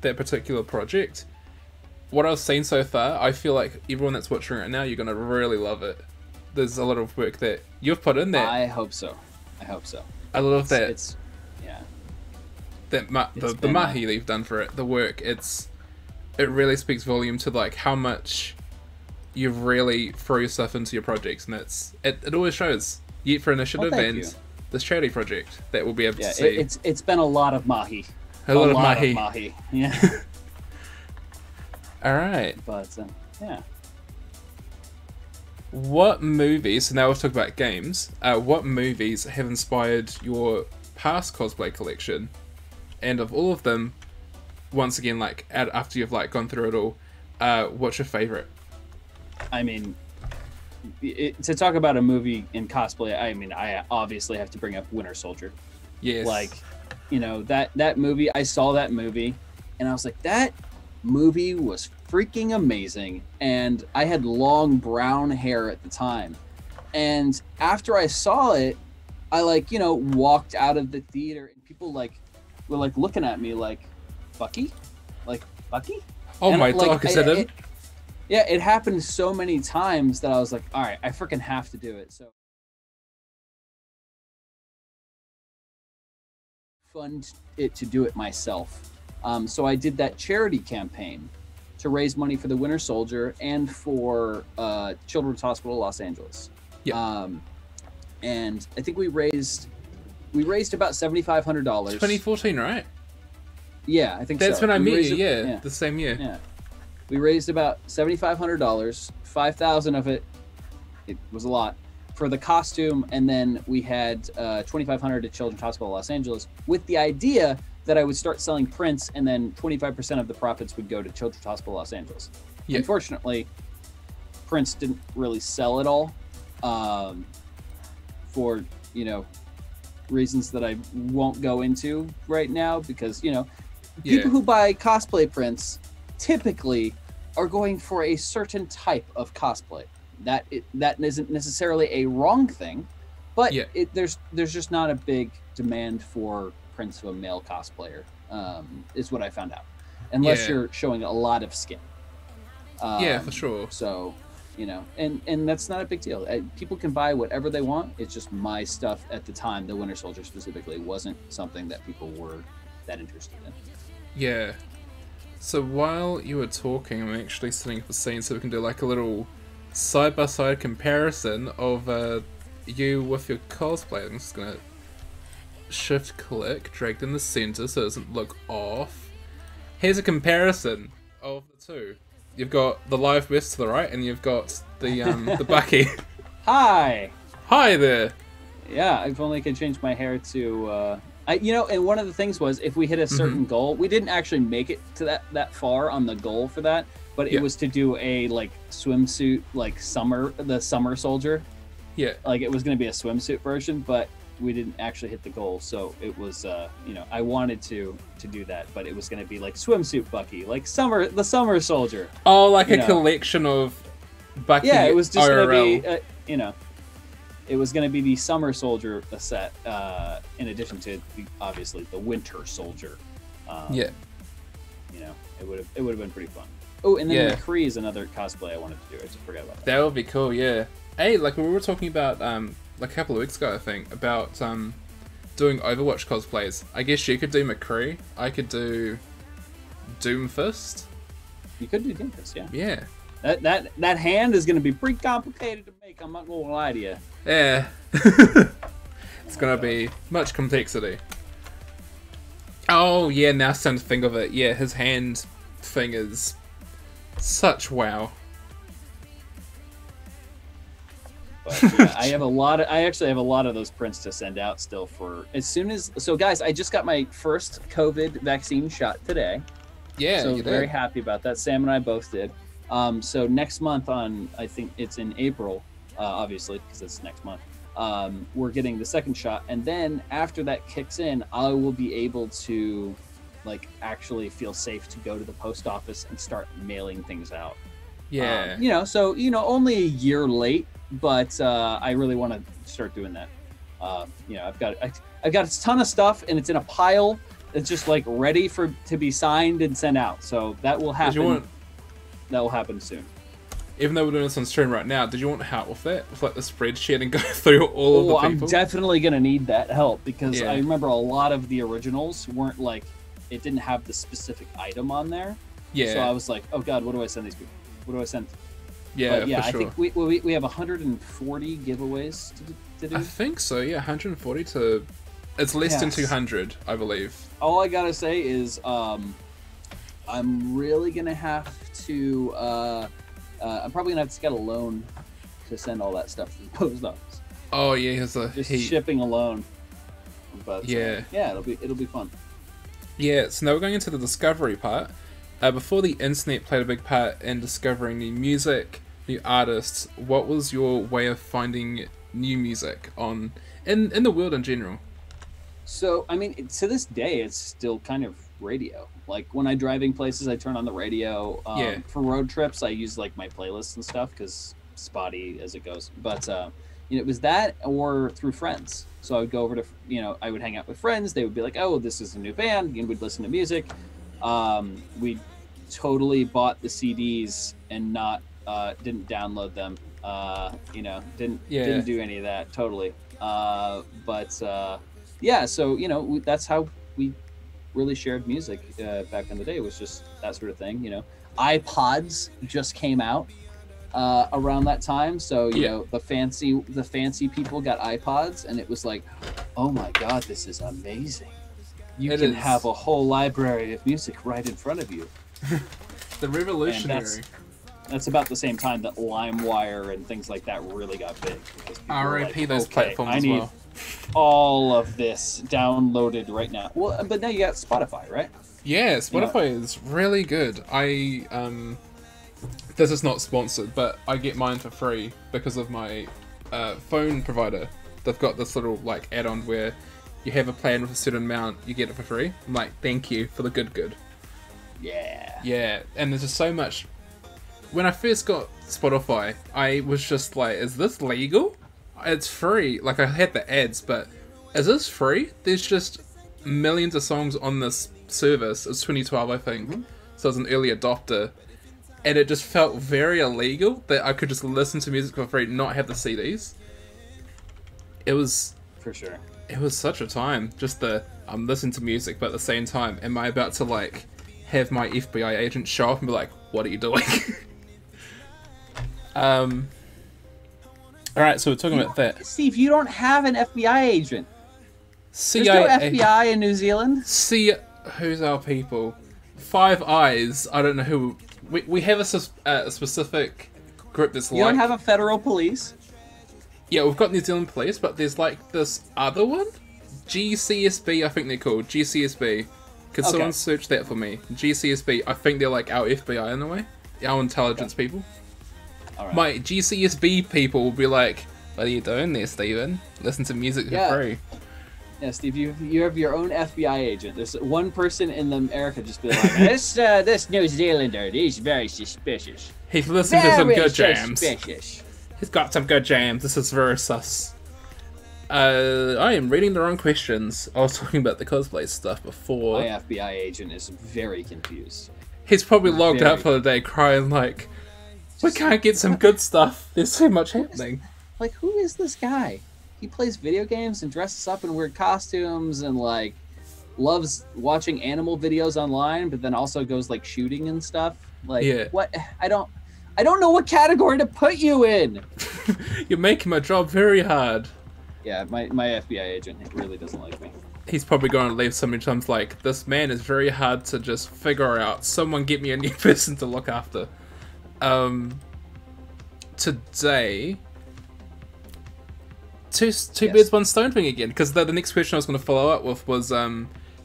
that particular project, what I've seen so far, I feel like everyone that's watching right now, you're going to really love it. There's a lot of work that you've put in there. I hope so. I love that. The mahi that you've done for it, the work, it really speaks volume to like how much you've really thrown yourself into your projects, and it always shows. Yet for Initiative and this charity project that we'll be able to see. It's been a lot of mahi. A lot of mahi. Yeah. All right. But yeah. What movies? So now we'll talk about games. What movies have inspired your past cosplay collection? And of all of them, once again, like after you've like gone through it all, what's your favorite? I mean, to talk about a movie in cosplay, I mean, I obviously have to bring up Winter Soldier. Yes. Like, you know, that movie, I saw that movie and I was like, that movie was freaking amazing. And I had long brown hair at the time. And after I saw it, I like, you know, walked out of the theater and people like were like looking at me like, Bucky? Like, Bucky? Oh and my like, God, is that him? Yeah, it happened so many times that I was like, all right, I freaking have to do it. So fund it to do it myself. So I did that charity campaign to raise money for the Winter Soldier and for Children's Hospital Los Angeles. Yeah. And I think we raised about $7,500. 2014, right? Yeah, I think that's so. when I met you. Yeah, the same year. Yeah, we raised about $7,500. $5,000 of it was a lot for the costume, and then we had $2,500 to Children's Hospital Los Angeles with the idea that I would start selling prints, and then 25% of the profits would go to Children's Hospital Los Angeles. Yeah. Unfortunately, prints didn't really sell at all, for, you know, reasons that I won't go into right now, because, you know, people who buy cosplay prints typically are going for a certain type of cosplay. That isn't necessarily a wrong thing, but there's just not a big demand for prints of a male cosplayer, is what I found out, unless you're showing a lot of skin. Yeah, for sure. So, you know, and that's not a big deal. People can buy whatever they want. It's just my stuff at the time, the Winter Soldier specifically, wasn't something that people were that interested in. Yeah. So while you were talking, I'm actually setting up a scene so we can do like a little side-by-side comparison of you with your cosplay. I'm just gonna shift click, drag in the center so it doesn't look off. Here's a comparison of the two. You've got the live West to the right, and you've got the the Bucky. Hi. Hi there. Yeah, if only I could change my hair to. You know, and one of the things was if we hit a certain goal, we didn't actually make it to that far on the goal for that, but it was to do a like swimsuit, like the summer soldier. Yeah. Like it was going to be a swimsuit version, but we didn't actually hit the goal, so it was you know, I wanted to do that, but it was going to be like swimsuit Bucky, like the summer soldier. Oh, like a collection of Bucky. Yeah, it was just going to be you know, it was going to be the summer soldier set, in addition to obviously the winter soldier. You know, it would have been pretty fun. Oh, and then McCree is another cosplay I wanted to do. I just forgot about that. That would be cool. Yeah. Hey, like we were talking about like a couple of weeks ago, I think, about doing Overwatch cosplays. I guess you could do McCree. I could do Doomfist. You could do Doomfist, yeah. Yeah. That hand is going to be pretty complicated to make. I'm not going to lie to you. Yeah. It's going to be much complexity. Oh, yeah, now starting to think of it. Yeah, his hand thing is such wow. But yeah, I actually have a lot of those prints to send out still for as soon as. So guys, I just got my first COVID vaccine shot today. Yeah, so very happy about that. Sam and I both did. So next month I think it's in April, obviously because it's next month. We're getting the second shot, and then after that kicks in, I will be able to like actually feel safe to go to the post office and start mailing things out. Yeah. You know, so you know, only a year late. But I really want to start doing that. You know, I've got a ton of stuff, and it's in a pile. It's just like ready to be signed and sent out. So that will happen. That will happen soon. Even though we're doing this on stream right now, did you want help with that, with like the spreadsheet and go through all of the people? I'm definitely gonna need that help because I remember a lot of the originals weren't like, it didn't have the specific item on there. Yeah. So I was like, oh god, what do I send these people? What do I send? Yeah, but yeah, for sure. I think we have 140 giveaways to do. I think so. Yeah, 140 to. It's less than 200, I believe. All I gotta say is, I'm really gonna have to. I'm probably gonna have to get a loan to send all that stuff to the post office. Oh yeah, he has just shipping alone. But yeah, it'll be fun. Yeah, so now we're going into the discovery part. Before the internet played a big part in discovering new music, new artists, what was your way of finding new music on in the world in general? So, I mean, to this day, it's still kind of radio. Like when I'm driving places, I turn on the radio. Yeah. For road trips, I use like my playlists and stuff because spotty as it goes. But you know, it was that or through friends. So I would go over to, you know, I would hang out with friends. They would be like, "Oh, this is a new band," and we'd listen to music. We totally bought the CDs and not didn't download them. You know, didn't do any of that. Totally. Yeah, so you know, that's how we really shared music back in the day. It was just that sort of thing. You know, iPods just came out around that time, so you know, the fancy people got iPods, and it was like, oh my god, this is amazing. You can have a whole library of music right in front of you. The revolutionary. That's about the same time that LimeWire and things like that really got big. R.I.P. like, those platforms as well. All of this downloaded right now. Well, but now you got Spotify, right? Yeah, Spotify is really good. This is not sponsored, but I get mine for free because of my phone provider. They've got this little like add-on where you have a plan with a certain amount, you get it for free. I'm like, thank you for the good. Yeah. Yeah, and there's just so much. When I first got Spotify, I was just like, is this legal? It's free. Like, I had the ads, but is this free? There's just millions of songs on this service. It's 2012, I think. So I was an early adopter. And it just felt very illegal that I could just listen to music for free, not have the CDs. It was... For sure. It was such a time. Just I'm listening to music, but at the same time, am I about to, like, have my FBI agent show up and be like, what are you doing? Alright, so we're talking about that. Steve, you don't have an FBI agent. CIA. There's no FBI in New Zealand. Who's our people? Five Eyes. I don't know who. We have a specific group that's like... You don't have a federal police? Yeah, we've got New Zealand Police, but there's like this other one? GCSB, I think they're called. GCSB. Could someone search that for me? GCSB, I think they're like our FBI in a way. Our intelligence people. All right. My GCSB people will be like, what are you doing there, Steven? Listen to music for free. Yeah, Steve, you have your own FBI agent. There's one person in America just be like, this New Zealander, he's very suspicious. He's listening to some good jams. Suspicious. He's got some good jams. This is very sus. I am reading the wrong questions. I was talking about the cosplay stuff before. My FBI agent is very confused. He's probably logged out for the day crying like, we can't get some good stuff. There's so much happening. Like, who is this guy? He plays video games and dresses up in weird costumes and, like, loves watching animal videos online, but then also goes, like, shooting and stuff. Like, what? I don't know what category to put you in. You're making my job very hard. Yeah, my FBI agent really doesn't like me. He's probably going to leave so many times like, this man is very hard to just figure out. Someone get me a new person to look after. Today... Two birds, one stone thing again, because the next question I was going to follow up with was,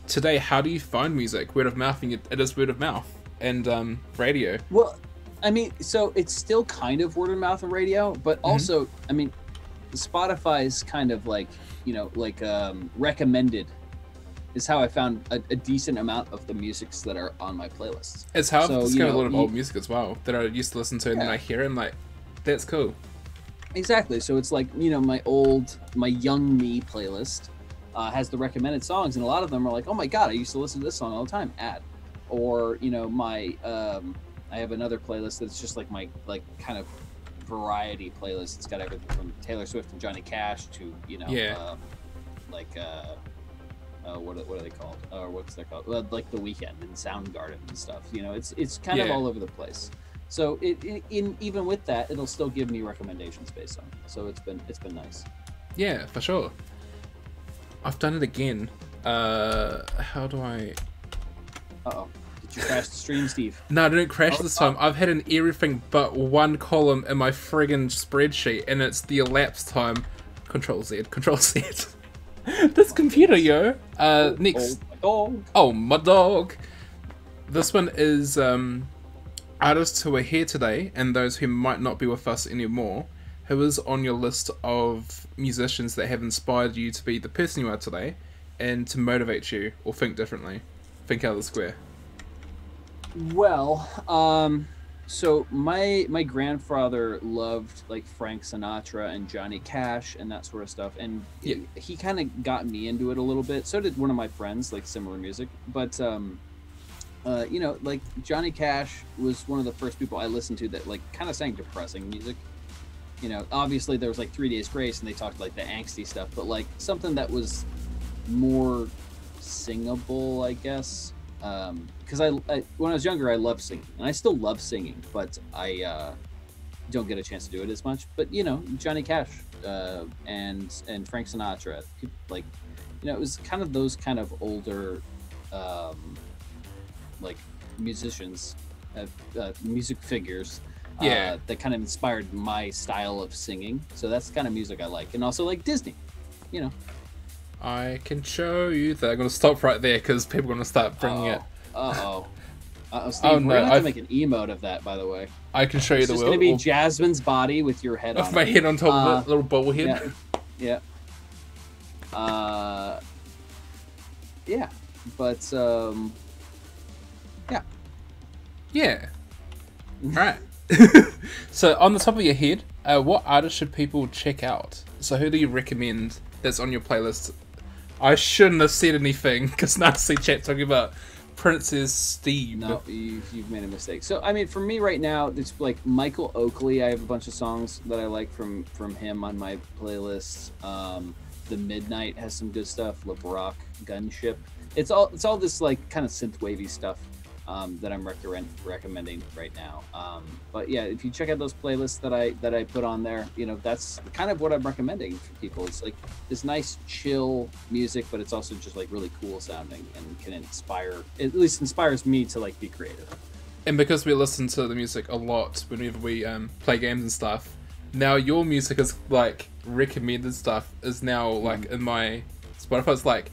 today, how do you find music? Word of mouth, and it is word of mouth, and radio. Well, I mean, so it's still kind of word of mouth and radio, but also, I mean, Spotify is kind of like, you know, like recommended is how I found a decent amount of the musics that are on my playlists. It's how I've discovered a lot of old music as well that I used to listen to, and then I hear it, and like, that's cool. Exactly. So it's like, you know, my young me playlist has the recommended songs, and a lot of them are like, oh my god, I used to listen to this song all the time. Ad. Or, you know, my I have another playlist that's just like my kind of variety playlist. It's got everything from Taylor Swift and Johnny Cash to, you know, what are they called? Or what's they called? Like The Weeknd and Soundgarden and stuff. You know, it's kind of all over the place. So even with that, it'll still give me recommendations based on it. So it's been nice. Yeah, for sure. I've done it again. How do I? Uh-oh. Did you crash the stream, Steve? No, I didn't crash this time. I've had an everything but one column in my friggin' spreadsheet, and it's the elapsed time. Control Z. This computer, yo. Next. Oh, my dog. Oh, my dog. This one is artists who are here today and those who might not be with us anymore, who is on your list of musicians that have inspired you to be the person you are today and to motivate you or think differently, think out of the square? Well, so my grandfather loved like Frank Sinatra and Johnny Cash and that sort of stuff, and Yeah. he kind of got me into it a little bit. So did one of my friends, like similar music. But you know, like Johnny Cash was one of the first people I listened to that like kind of sang depressing music. You know, obviously there was like 3 Days Grace and they talked like the angsty stuff, but like something that was more singable, I guess. Because I when I was younger, I loved singing, and I still love singing, but I don't get a chance to do it as much. But you know, Johnny Cash and Frank Sinatra, like, you know, it was kind of those kind of older like musicians, music figures. Yeah. That kind of inspired my style of singing. So that's the kind of music I like, and also like Disney, you know. I can show you that. I'm going to stop right there because people are going to start bringing it. Steve, Oh, we're no, gonna have to make an emote of that, by the way. I can show you It's the just wheel. gonna be Jasmine's body with your head on With my it. head on top of it, little bubble head. Yeah. Yeah. But yeah. Yeah. Alright. So, on the top of your head, what artist should people check out? So, who do you recommend that's on your playlist? I shouldn't have said anything, because now I see chat talking about Princess Steve. No, you've made a mistake. So, I mean, for me right now, it's like Michael Oakley. I have a bunch of songs that I like from him on my playlist. The Midnight has some good stuff. LeBrock, Gunship. It's all this like kind of synth wavy stuff that I'm recommending right now. But yeah, if you check out those playlists that I put on there, you know, that's kind of what I'm recommending for people. It's like this nice chill music, but it's also just like really cool sounding and can at least inspires me to like be creative. And because we listen to the music a lot whenever we play games and stuff, now your music is like recommended stuff is now like in my Spotify. It's like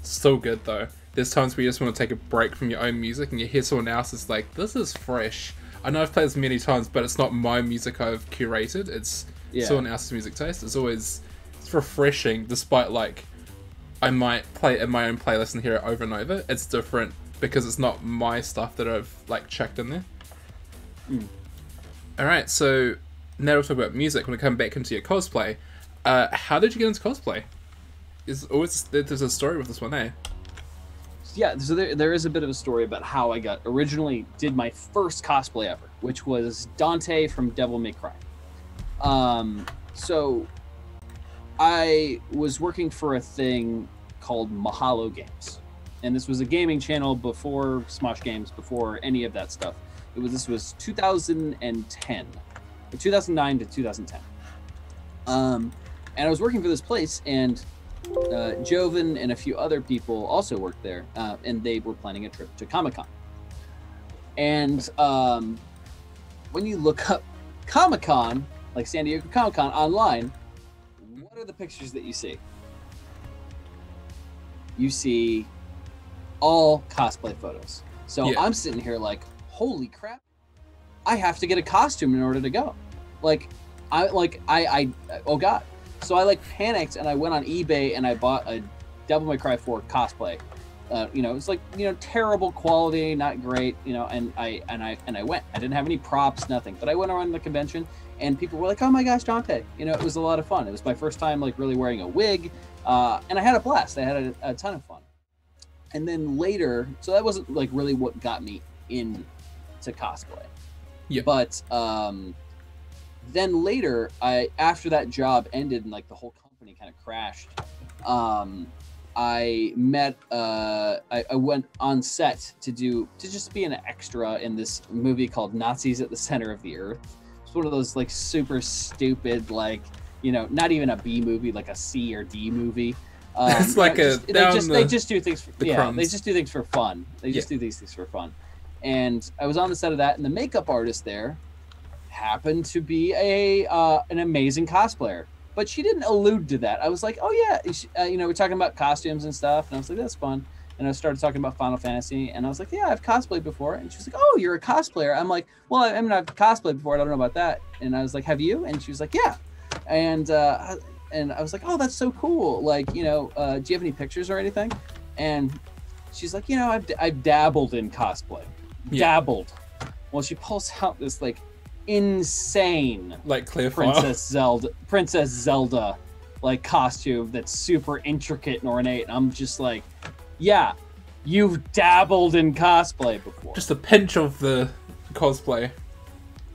so good though. There's times where you just want to take a break from your own music and you hear someone else's like, this is fresh. I know I've played this many times, but it's not my music I've curated. It's someone else's music taste. It's refreshing, despite like I might play it in my own playlist and hear it over and over. It's different because it's not my stuff that I've like checked in there. Alright, so now we'll talk about music. When we come back into your cosplay, how did you get into cosplay? There's a story with this one, eh? Yeah, so there is a bit of a story about how I originally did my first cosplay ever, which was Dante from Devil May Cry. So I was working for a thing called Mahalo Games, and this was a gaming channel before Smosh Games, before any of that stuff. This was 2010, or 2009 to 2010. And I was working for this place, and Joven and a few other people also worked there, and they were planning a trip to Comic-Con. And when you look up Comic-Con, like San Diego Comic-Con online, what are the pictures that you see? You see all cosplay photos. So Yeah. I'm sitting here like, holy crap, I have to get a costume in order to go. Oh god. So I like panicked and I went on eBay and I bought a Devil May Cry 4 cosplay. You know, it's like, you know, terrible quality, not great, you know, and I went. I didn't have any props, nothing. But I went around the convention and people were like, "Oh my gosh, Dante." You know, it was a lot of fun. It was my first time like really wearing a wig. And I had a blast. I had a ton of fun. And then later, so that wasn't like really what got me into cosplay. Yeah. But then later, after that job ended and like the whole company kind of crashed, I met I went on set to just be an extra in this movie called Nazis at the Center of the Earth. It's one of those like super stupid, like, you know, not even a B movie, like a C or D movie. It's like they just do things for crumbs. they just do things for fun. They just do these things for fun. And I was on the set of that, and the makeup artist there happened to be an amazing cosplayer, but she didn't allude to that. I was like, oh yeah, you know, we're talking about costumes and stuff, and I was like, that's fun. and I started talking about Final Fantasy, and I was like, yeah, I've cosplayed before. And she was like, oh, you're a cosplayer. I'm like, well, I mean, I've cosplayed before. I don't know about that. And I was like, have you? And she was like, yeah. And I was like, oh, that's so cool. Like, you know, do you have any pictures or anything? And she's like, you know, I've dabbled in cosplay. Yeah. Dabbled. Well, she pulls out this like insane like clear Princess Zelda like costume that's super intricate and ornate. And I'm just like, yeah, you've dabbled in cosplay before. Just a pinch of the cosplay.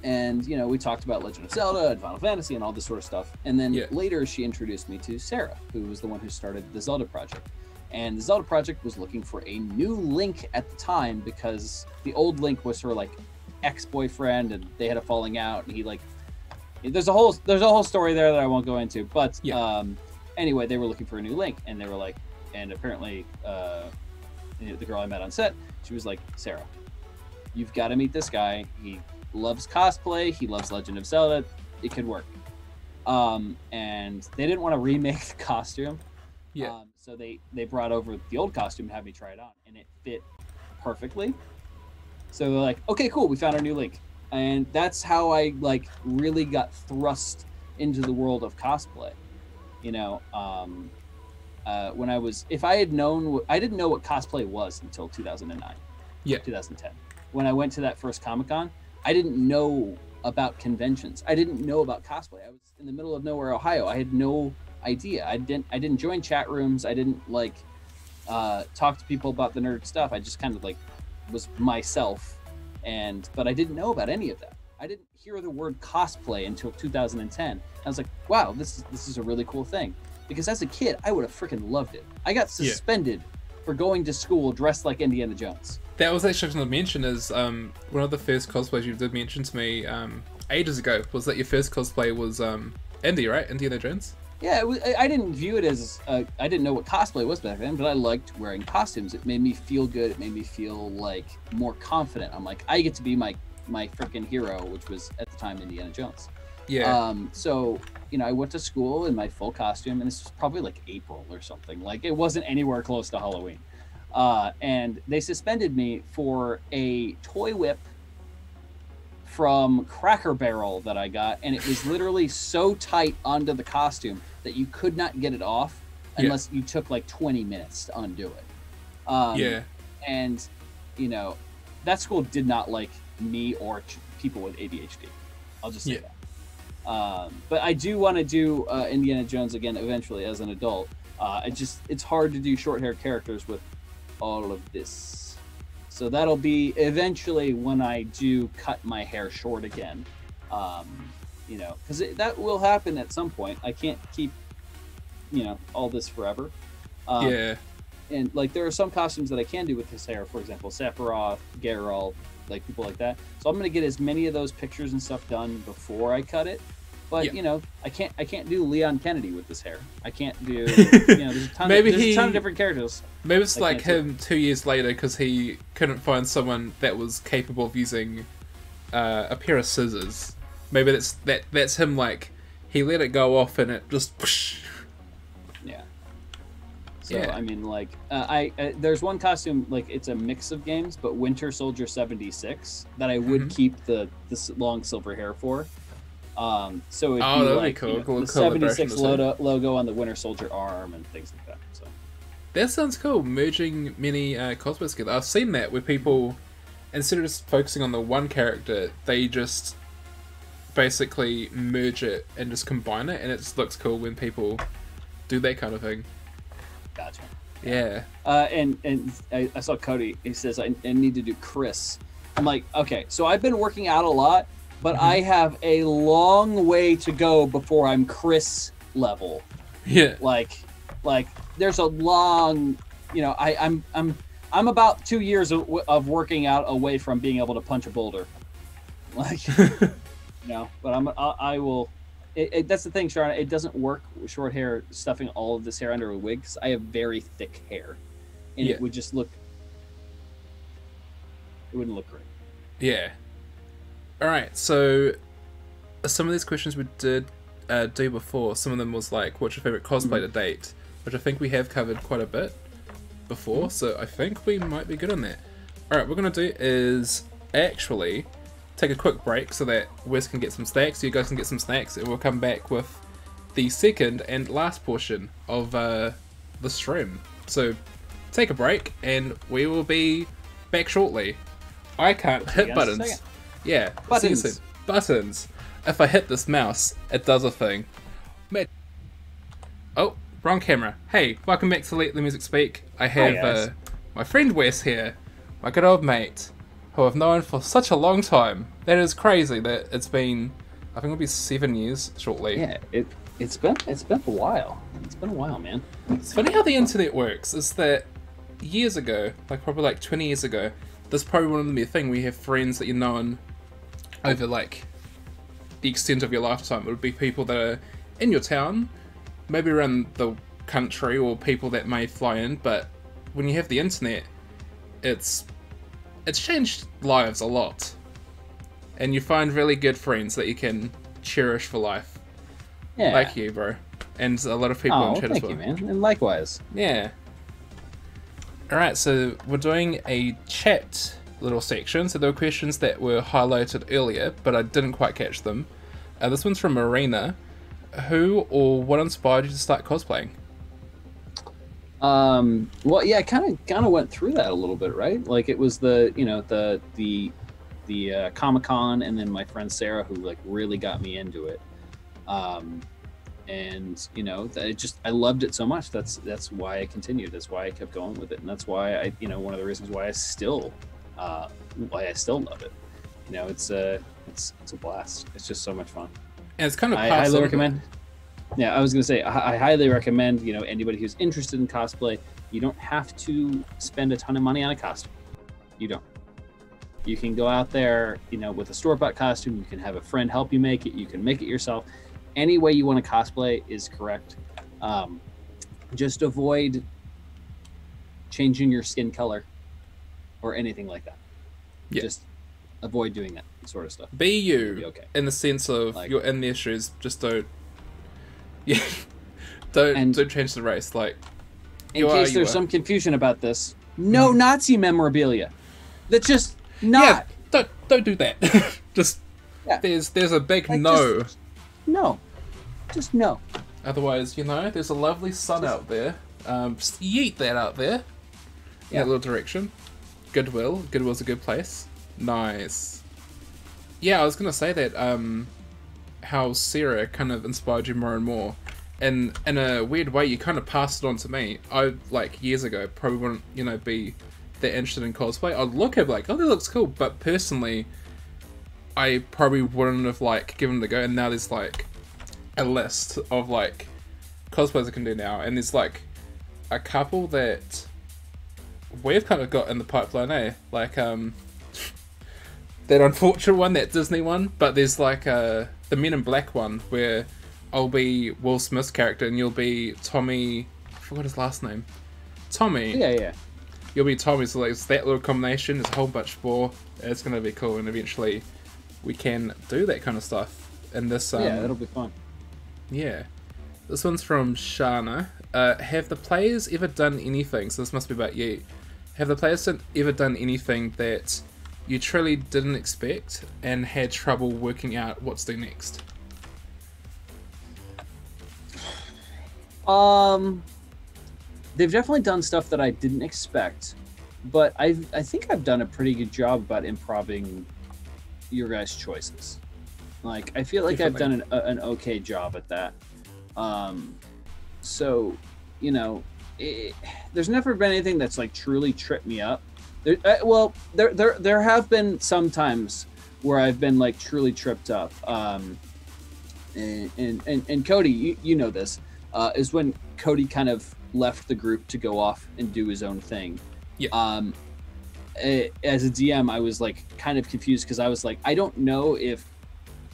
And, you know, we talked about Legend of Zelda and Final Fantasy and all this sort of stuff. And then later she introduced me to Sarah, who was the one who started the Zelda project. And the Zelda project was looking for a new Link at the time because the old Link was her like ex-boyfriend and they had a falling out, and he like there's a whole story there that I won't go into. But anyway, they were looking for a new Link, and they were like, and apparently the girl I met on set, she was like, Sarah, you've got to meet this guy. He loves cosplay. He loves Legend of Zelda. It could work. And they didn't want to remake the costume. So they brought over the old costume and had me try it on, and it fit perfectly. So they're like, okay, cool, we found our new Link. And that's how I like really got thrust into the world of cosplay. You know, when I was, if I had known, I didn't know what cosplay was until 2009. 2010. When I went to that first Comic-Con, I didn't know about conventions. I didn't know about cosplay. I was in the middle of nowhere, Ohio. I had no idea. I didn't join chat rooms. I didn't like talk to people about the nerd stuff. I just kind of like was myself, but I didn't know about any of that. I didn't hear the word cosplay until 2010. I was like, wow, this is a really cool thing. Because as a kid, I would have freaking loved it. I got suspended for going to school dressed like Indiana Jones. That was actually something to mention. Is one of the first cosplays you did mention to me ages ago was that your first cosplay was Indy, right? Indiana Jones. Yeah, I didn't view it as I didn't know what cosplay was back then, but I liked wearing costumes. It made me feel good. It made me feel like more confident. I'm like, I get to be my freaking hero, which was at the time Indiana Jones. So you know, I went to school in my full costume, and this was probably like April or something. Like, it wasn't anywhere close to Halloween. And they suspended me for a toy whip from Cracker Barrel that I got, and it was literally so tight onto the costume that you could not get it off unless you took like 20 minutes to undo it. And you know, that school did not like me or people with ADHD. I'll just say that. But I do want to do Indiana Jones again eventually as an adult. It's hard to do short hair characters with all of this. So that'll be eventually when I do cut my hair short again. You know, because that will happen at some point. I can't keep, you know, all this forever. And like, there are some costumes that I can do with his hair. For example, Sephiroth, Geralt, like people like that. So I'm gonna get as many of those pictures and stuff done before I cut it. But you know, I can't do Leon Kennedy with this hair. I can't do, you know, there's a ton of different characters. Maybe it's like him 2 years later because he couldn't find someone that was capable of using a pair of scissors. Maybe that's him. Like, he let it go off and it just whoosh. So I mean, like, there's one costume, like, it's a mix of games, but Winter Soldier 76 that I would keep this long silver hair for. So it'd be like, cool. You know, the 76 logo on the Winter Soldier arm and things like that. So that sounds cool. Merging many cosplays together. I've seen that where people, instead of just focusing on the one character, they just basically merge it and just combine it, and it just looks cool when people do that kind of thing. Gotcha. Yeah. And I saw Cody. He says I need to do Chris. I'm like, okay, so I've been working out a lot, but I have a long way to go before I'm Chris level. Yeah. Like there's a long, you know, I'm about 2 years of working out away from being able to punch a boulder. Like, you know, but I will. That's the thing, Sharon. It doesn't work with short hair, stuffing all of this hair under a wig, because I have very thick hair, and it would just look. It wouldn't look great. Yeah. All right. So, some of these questions we did do before. Some of them was like, "What's your favorite cosplay to date?" Which I think we have covered quite a bit. before, so I think we might be good on that. Alright, what we're going to do is actually take a quick break so that Wes can get some snacks, you guys can get some snacks, and we'll come back with the second and last portion of the stream. So take a break and we will be back shortly. I can't hit buttons. Yeah, buttons. Buttons. If I hit this mouse, it does a thing. Oh, wrong camera. Hey, welcome back to Let the Music Speak. I have my friend Wes here, my good old mate, who I've known for such a long time. That is crazy that it's been, I think it'll be 7 years shortly. Yeah, it's been a while. It's been a while, man. It's funny how the internet works, is that years ago, like probably like 20 years ago, this probably wouldn't be a thing where you have friends that you've known over like the extent of your lifetime. It would be people that are in your town, maybe around the country, or people that may fly in, but when you have the internet, it's changed lives a lot. And you find really good friends that you can cherish for life. Yeah. Like you, bro. And a lot of people in chat as well. Thank you, man. And likewise. Yeah. Alright, so we're doing a chat little section. So there were questions that were highlighted earlier, but I didn't quite catch them. This one's from Marina. Who or what inspired you to start cosplaying? Well, yeah, I kind of went through that a little bit, right? Like it was the Comic-Con, and then my friend Sarah who like really got me into it. And you know, I loved it so much. That's why I continued. That's why I kept going with it, and that's why one of the reasons why I still love it. You know, it's a blast. It's just so much fun. And it's kind of I highly recommend. Yeah, I was gonna say I highly recommend. You know, anybody who's interested in cosplay, you don't have to spend a ton of money on a costume. You don't. You can go out there, you know, with a store-bought costume. You can have a friend help you make it. You can make it yourself. Any way you want to cosplay is correct. Just avoid changing your skin color or anything like that. Yeah. Just avoid doing that sort of stuff. Be you, be okay. In the sense of like, you're in their shoes. Just don't. Yeah, don't change the race. Like, in case there's some confusion about this, no Nazi memorabilia. That's just not. Yeah, don't do that. Just there's a big like, no. Just no. Otherwise, you know, there's a lovely sun out there. Just yeet that out there. In that little direction. Goodwill's a good place. Nice. Yeah, I was gonna say that how Sarah kind of inspired you more and more, and in a weird way you kind of passed it on to me. I like years ago probably wouldn't, you know, be that interested in cosplay. I'd look at it like, oh, that looks cool, but personally I probably wouldn't have like given it a go. And now there's like a list of like cosplays I can do now, and there's like a couple that we've kind of got in the pipeline, like that unfortunate one, that Disney one, but there's like the Men in Black one where I'll be Will Smith's character and you'll be Tommy, I forgot his last name, Tommy. Yeah. You'll be Tommy, so like it's that little combination. There's a whole bunch more. It's gonna be cool, and eventually we can do that kind of stuff in this. Yeah, that'll be fun. Yeah, this one's from Shana. Have the players ever done anything? So this must be about you. Have the players ever done anything that you truly didn't expect and had trouble working out what to do next? They've definitely done stuff that I didn't expect, but I think I've done a pretty good job about improving your guys' choices. Like, I feel like I've done an okay job at that. So, you know, there's never been anything that's like truly tripped me up. There have been some times where I've been like truly tripped up. And Cody, you know this, is when Cody kind of left the group to go off and do his own thing. Yeah. As a DM, I was like kind of confused because I was like, I don't know if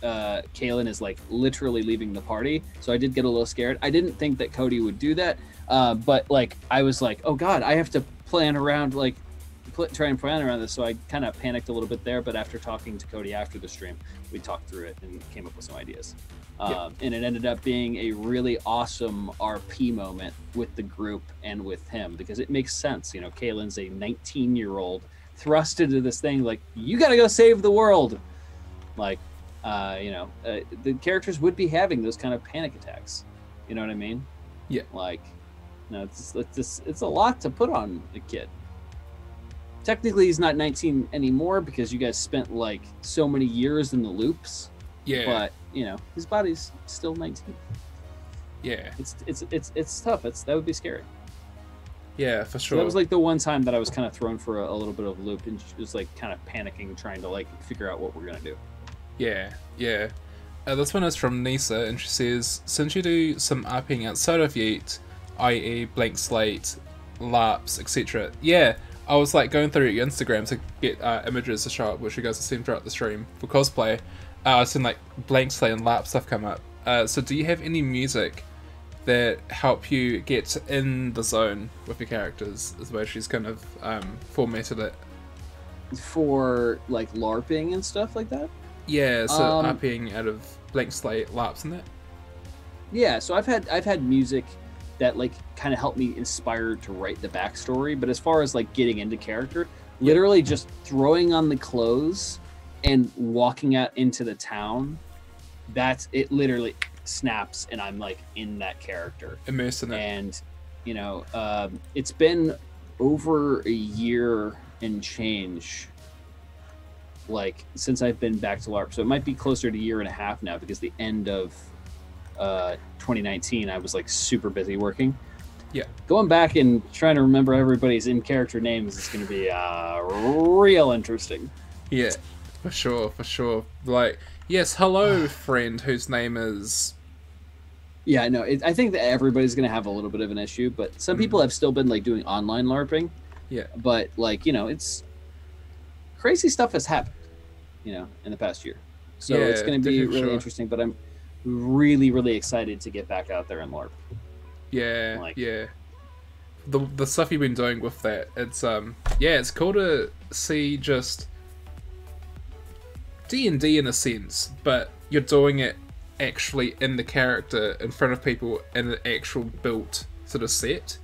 Kaylin is like literally leaving the party, so I did get a little scared. I didn't think that Cody would do that, but like I was like, oh god, I have to plan try and plan around this, so I kind of panicked a little bit there. But after talking to Cody after the stream, we talked through it and came up with some ideas. And it ended up being a really awesome RP moment with the group and with him, because it makes sense. You know, Kaylin's a 19-year-old thrust into this thing like, you got to go save the world. Like, the characters would be having those kind of panic attacks. You know what I mean? Yeah. Like, it's a lot to put on a kid. Technically, he's not 19 anymore because you guys spent like so many years in the loops. Yeah. But his body's still 19. Yeah. It's tough. That would be scary. Yeah, for sure. So that was like the one time that I was kind of thrown for a little bit of a loop and just like kind of panicking, trying to like figure out what we're gonna do. Yeah. This one is from Nisa, and she says, since you do some RPing outside of Yeet, i.e. blank slate, LARPs, etc. Yeah, I was like going through your Instagram to get images to show up, which you guys have seen throughout the stream for cosplay. I've seen like blank slate and LARP stuff come up. So do you have any music that help you get in the zone with your characters, is the way she's kind of formatted it? For like LARPing and stuff like that? Yeah, so RPing out of blank slate, LARPs and that? Yeah, so I've had music that like kind of helped me inspire to write the backstory, but as far as like getting into character, literally just throwing on the clothes and walking out into the town, that's it. Literally snaps and I'm like in that character, immersed in it. And it's been over a year and change like since I've been back to LARP, so it might be closer to a year and a half now, because the end of 2019 I was like super busy working. Yeah, going back and trying to remember everybody's in character names is going to be real interesting. Yeah, for sure. Like, yes, hello friend whose name is... Yeah, no, I think that everybody's going to have a little bit of an issue, but some people have still been like doing online LARPing. Yeah. But like, it's crazy stuff has happened, in the past year. So yeah, it's going to be really interesting, but I'm really, really excited to get back out there and LARP. Yeah, yeah. The stuff you've been doing with that, it's cool to see just D&D in a sense, but you're doing it actually in the character in front of people in an actual built sort of set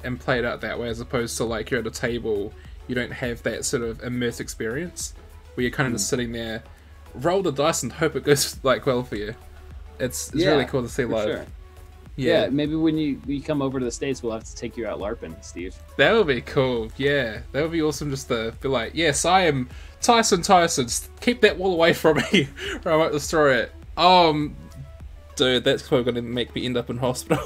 and play it out that way, as opposed to like you're at a table, you don't have that sort of immersive experience where you're kind of just sitting there, roll the dice and hope it goes like well for you. It's really cool to see live. Sure. Yeah, maybe when you come over to the States, we'll have to take you out LARPing, Steve. That would be cool. Yeah, that would be awesome. Just to be like, yes, I am Tyson. Just keep that wall away from me, or I might destroy it. Dude, that's probably going to make me end up in hospital.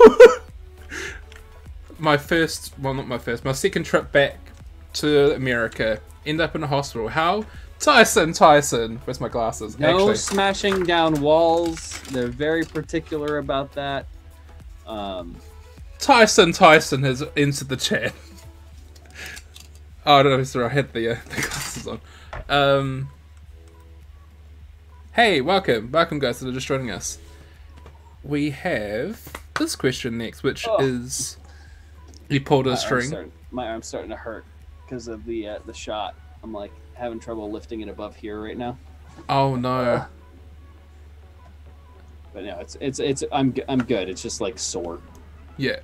My second trip back to America, end up in a hospital. How? Tyson. Where's my glasses? No Actually, smashing down walls. They're very particular about that. Tyson has entered the chat. Oh no, sorry, I had the glasses on. Hey, welcome guys that are just joining us. We have this question next, which is, you pulled a string. My arm's starting to hurt because of the shot. I'm like having trouble lifting it above here right now. Oh no. But no, I'm good. It's just like sore. Yeah.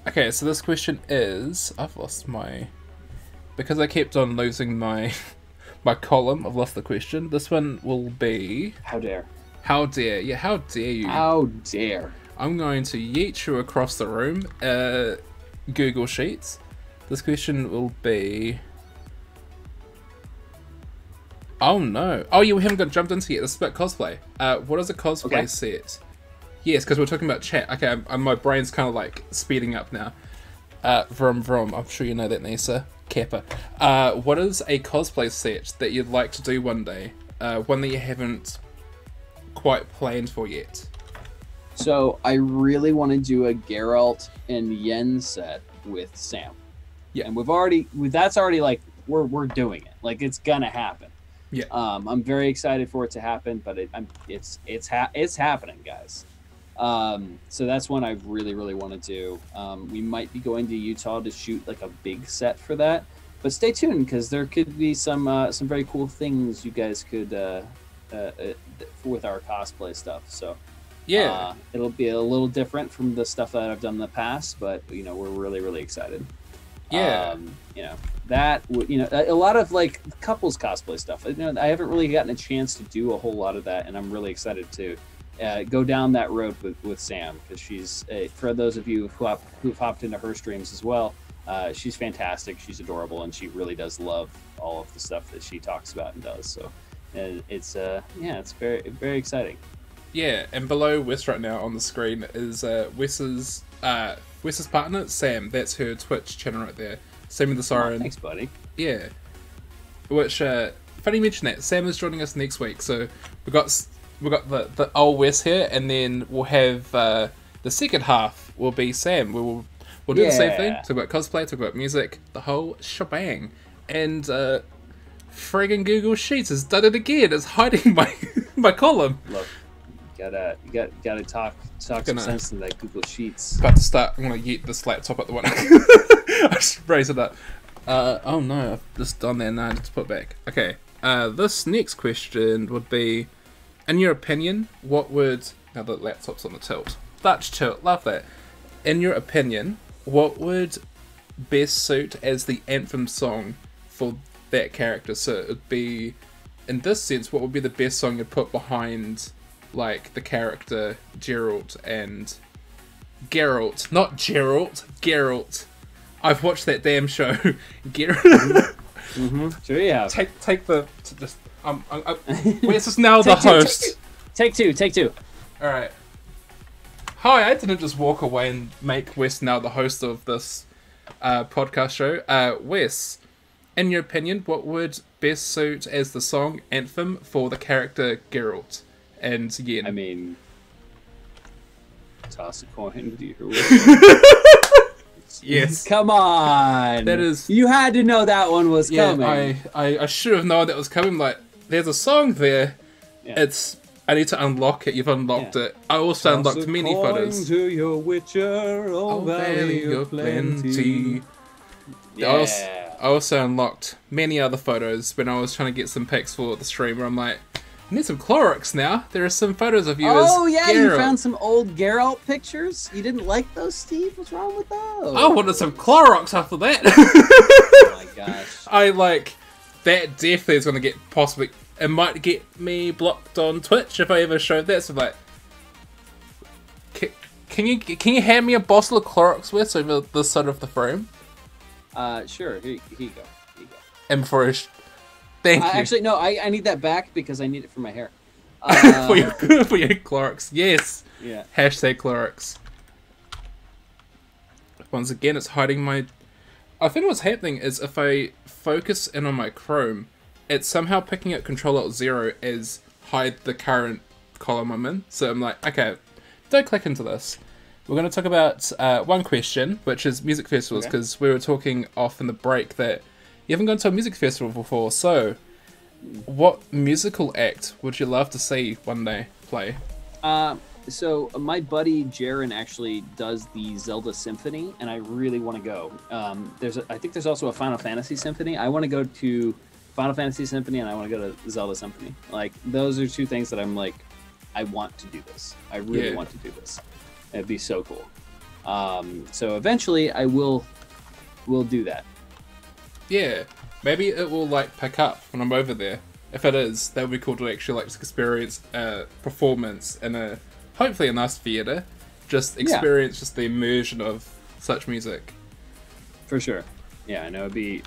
Okay, so this question is, I've lost because I kept on losing my column. I've lost the question. This one will be, how dare? How dare? Yeah, how dare you? How dare? I'm going to yeet you across the room. Google Sheets. This question will be. Oh no! Oh yeah, we haven't got jumped into yet. This is about cosplay. What is a cosplay set? Yes, because we're talking about chat. Okay, my brain's kind of like speeding up now. Vroom. I'm sure you know that, Nisa. Kappa. What is a cosplay set that you'd like to do one day? One that you haven't quite planned for yet. So I really want to do a Geralt and Yen set with Sam. Yeah, and that's already like we're doing it. Like it's gonna happen. Yeah. I'm very excited for it to happen, but it's happening, guys. So that's one I really want to do. We might be going to Utah to shoot like a big set for that, but stay tuned because there could be some very cool things you guys could with our cosplay stuff. So Yeah. it'll be a little different from the stuff that I've done in the past, but we're really excited. Yeah. A lot of like couples cosplay stuff. I haven't really gotten a chance to do a whole lot of that, and I'm really excited to go down that road with Sam, because she's for those of you who've hopped into her streams as well. She's fantastic. She's adorable, and she really does love all of the stuff that she talks about and does. So it's very very exciting. Yeah, and below Wes right now on the screen is Wes's partner, Sam. That's her Twitch channel right there. Sam with the siren. Thanks, buddy. Yeah. Which funny you mention that. Sam is joining us next week, so we got the old Wes here, and then we'll have the second half will be Sam. We'll do the same thing. Talk about cosplay, talk about music, the whole shebang. And friggin' Google Sheets has done it again. It's hiding my column. Look, you gotta talk some sense in that Google Sheets. About to start. I'm gonna yeet this laptop at the one. I just raise it up. Oh no, I've just done that now. Just put it back. Okay. This next question would be, in your opinion, what would... Now the laptop's on the tilt. Dutch tilt, love that. In your opinion, what would best suit as the anthem song for that character? So it would be, in this sense, what would be the best song you'd put behind, like, the character Geralt and... Geralt. Not Geralt. Geralt. I've watched that damn show. Geralt. Mm-hmm. Sure you have. Take the... Just... Wes is now the host. Take two. Alright. Hi, I didn't just walk away and make Wes now the host of this podcast show. Wes, in your opinion, what would best suit as the song anthem for the character Geralt and Yen? I mean, toss a coin. Do you Yes. Come on. That is... You had to know that one was coming. I should have known that was coming. Like, there's a song there. Yeah. It's... I need to unlock it. You've unlocked it. I also unlocked many photos. To your Witcher, oh valley of plenty. Yeah. I also unlocked many other photos when I was trying to get some pics for the stream where I'm like, I need some Clorox now. There are some photos of you as Geralt. You found some old Geralt pictures? You didn't like those, Steve? What's wrong with those? I wanted some Clorox after that. Oh my gosh. That definitely is going to get possibly... It might get me blocked on Twitch if I ever show that. So like, can you hand me a bottle of Clorox with over this side of the frame? Sure. Here you go. And for a thank you. Actually, no. I need that back because I need it for my hair. for your Clorox, yes. Yeah. Hashtag Clorox. Once again, it's hiding my... I think what's happening is if I focus in on my Chrome, it's somehow picking up Control-Alt-0 as hide the current column I'm in. So I'm like, okay, don't click into this. We're going to talk about one question, which is music festivals, because we were talking off in the break that you haven't gone to a music festival before. So, what musical act would you love to see one day play? So my buddy Jaren actually does the Zelda Symphony, and I really want to go. I think there's also a Final Fantasy Symphony. I want to go to Final Fantasy Symphony, and I want to go to Zelda Symphony. Like, those are two things that I'm like, I want to do this. I really want to do this. It'd be so cool. So eventually, I will do that. Yeah, maybe it will like pick up when I'm over there. If it is, that would be cool to actually like experience a performance in a hopefully a nice theater. Just experience just the immersion of such music. For sure. Yeah, I know it'd be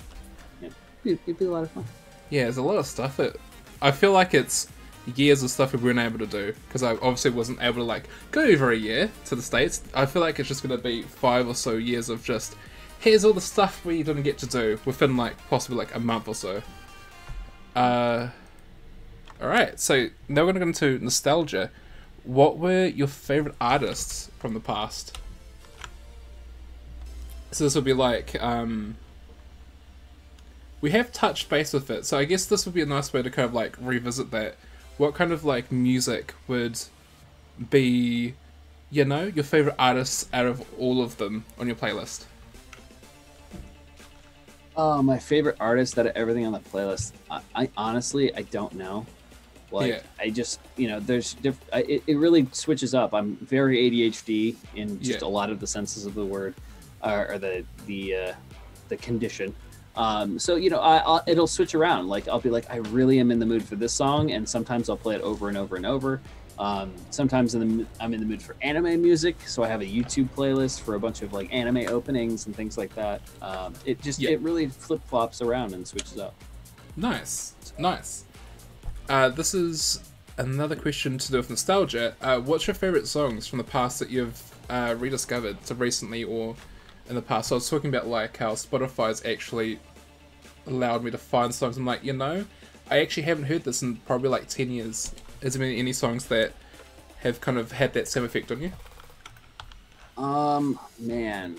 a lot of fun. Yeah, there's a lot of stuff that I feel like it's years of stuff we weren't able to do because I obviously wasn't able to like go over a year to the States. I feel like it's just going to be 5 or so years of just here's all the stuff we didn't get to do within like possibly like a month or so. Alright, so now we're going to go into nostalgia. What were your favourite artists from the past? So this would be like, we have touched base with it, so I guess this would be a nice way to kind of like revisit that. What kind of like music would be, you know, your favourite artists out of all of them on your playlist? Oh, my favorite artist out of everything on the playlist. I honestly, I don't know. Like, Yeah. I just, there's it really switches up. I'm very ADHD in just a lot of the senses of the word, or the condition. So it'll switch around. Like, I'll be like, I really am in the mood for this song, and sometimes I'll play it over and over and over. Sometimes I'm in the mood for anime music, so I have a YouTube playlist for a bunch of like anime openings and things like that. It really flip flops around and switches up. Nice. This is another question to do with nostalgia. What's your favorite songs from the past that you've rediscovered so recently or in the past? So I was talking about like how Spotify's actually allowed me to find songs. I'm like, I actually haven't heard this in probably like 10 years. Has there been any songs that have kind of had that same effect on you? Man,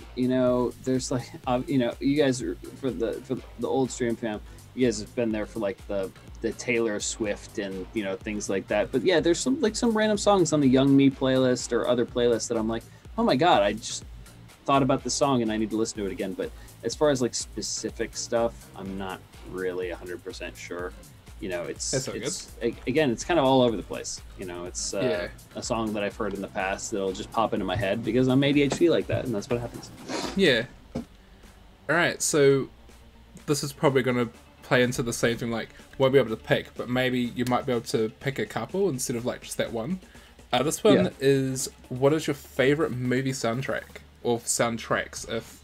there's like, you guys are, for the old stream fam, you guys have been there for like the Taylor Swift and things like that. But yeah, there's some random songs on the Young Me playlist or other playlists that I'm like, oh my god, I just thought about the song and I need to listen to it again. But as far as like specific stuff, I'm not really 100% sure. Again, it's kind of all over the place. It's a song that I've heard in the past that'll just pop into my head because I'm ADHD like that, and that's what happens. Yeah. All right, so this is probably going to play into the same thing. Like, won't be able to pick, but maybe you might be able to pick a couple instead of like just that one. This one is, what is your favorite movie soundtrack or soundtracks? If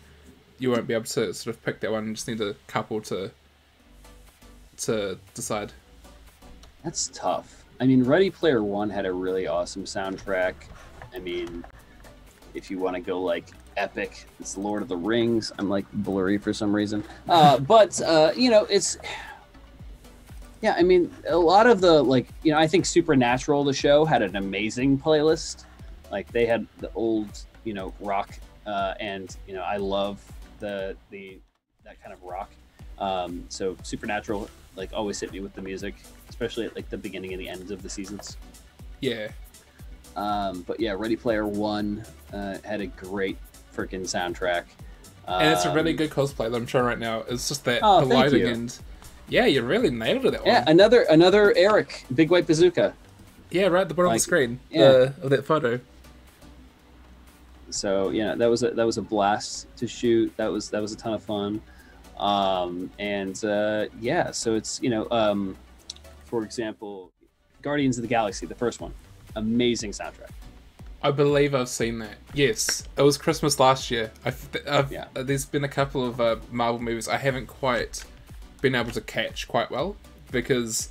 you won't be able to sort of pick that one, you just need a couple to decide. That's tough. I mean, Ready Player One had a really awesome soundtrack. I mean, if you want to go like epic, it's Lord of the Rings. I'm like blurry for some reason. It's... Yeah, I mean, a lot of the, like, I think Supernatural, the show, had an amazing playlist. Like, they had the old, rock, and, I love that kind of rock. So Supernatural, like, always hit me with the music, especially at like the beginning and the ends of the seasons. Yeah. But yeah, Ready Player One had a great freaking soundtrack. And it's a really good cosplay that I'm showing right now. It's just that the lighting and yeah, you really nailed it. That one. Yeah, another Eric, Big White Bazooka. Yeah, right at the bottom of the screen. Of that photo. So yeah, that was a blast to shoot. That was a ton of fun. So it's for example, Guardians of the Galaxy, the first one, amazing soundtrack. I believe I've seen that. Yes, it was Christmas last year. There's been a couple of Marvel movies I haven't quite been able to catch quite well because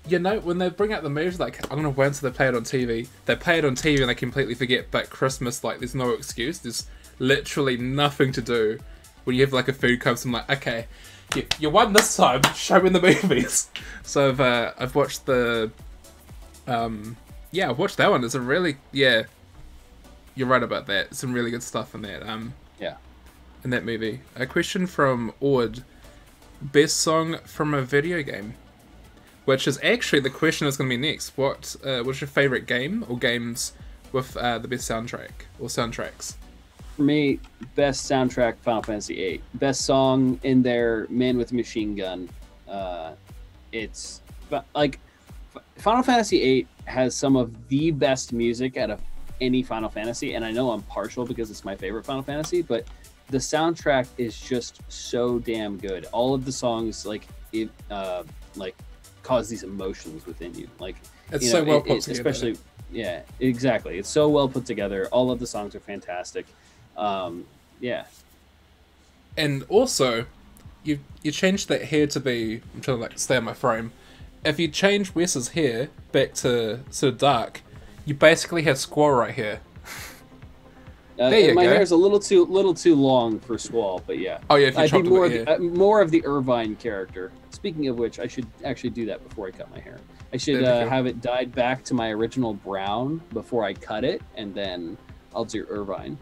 when they bring out the movies, like, I'm gonna wait until they play it on TV. They play it on TV and they completely forget. But Christmas, like, there's no excuse. There's literally nothing to do. When you have like a food comes, I'm like, okay, you won this time. Show me the movies. So I've watched the, I've watched that one. It's a really you're right about that. Some really good stuff in that. In that movie. A question from Ord: best song from a video game, which is actually the question that's going to be next. What's your favorite game or games with the best soundtrack or soundtracks? For me, best soundtrack, Final Fantasy VIII. Best song in there, Man with a Machine Gun. It's like Final Fantasy VIII has some of the best music out of any Final Fantasy, and I know I'm partial because it's my favorite Final Fantasy, but the soundtrack is just so damn good. All of the songs cause these emotions within you. Like, it's so well put together. Especially, yeah, exactly. It's so well put together. All of the songs are fantastic. And also, you changed that hair to be, I'm trying to like stay on my frame. If you change Wes's hair back to sort of dark, you basically have Squall right here. There you go. My hair is a little too long for Squall, but yeah. Oh yeah, if you I'd be more, more of the Irvine character. Speaking of which, I should actually do that before I cut my hair. I should have it dyed back to my original brown before I cut it, and then I'll do Irvine.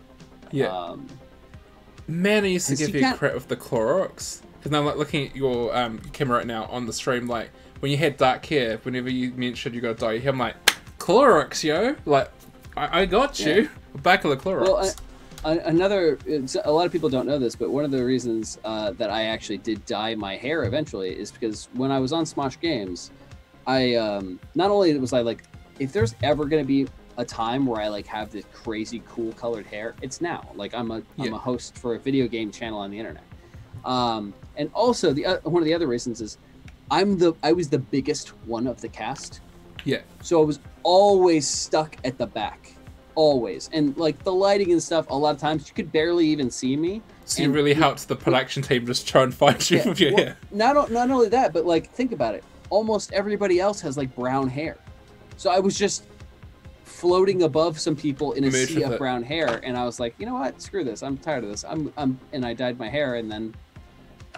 Yeah. Man, I used to give you crap with the Clorox. Because now I'm like looking at your camera right now on the stream, like when you had dark hair, whenever you mentioned you got to dye your hair, I'm like, Clorox, yo! Like, I got you. Back of the Clorox. Well, A lot of people don't know this, but one of the reasons that I actually did dye my hair eventually is because when I was on Smosh Games, I not only was I like, if there's ever going to be a time where I like have this crazy cool colored hair, it's now. Like I'm a host for a video game channel on the internet, and also one of the other reasons is I was the biggest one of the cast. Yeah. So I was always stuck at the back. Always. And like the lighting and stuff, a lot of times you could barely even see me. So you really helped the production team just try and find you with your hair. Not only that, but like think about it. Almost everybody else has like brown hair. So I was just floating above some people in a sea of brown hair, and I was like, you know what? Screw this. I'm tired of this. And I dyed my hair, and then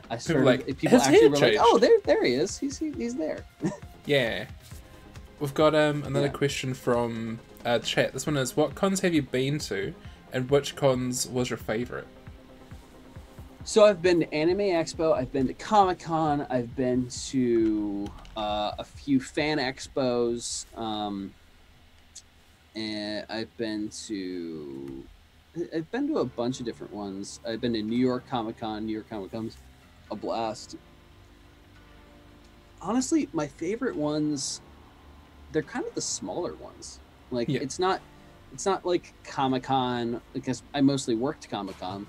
I started. People actually were like, oh, there he is. He's there. Yeah. We've got another question from chat. This one is, what cons have you been to, and which cons was your favorite? So I've been to Anime Expo, I've been to Comic-Con, I've been to a few fan expos, and I've been to a bunch of different ones. I've been to New York Comic-Con. New York Comic-Con's a blast. Honestly, my favorite ones, they're kind of the smaller ones. Like it's not like Comic-Con, because I mostly worked Comic-Con.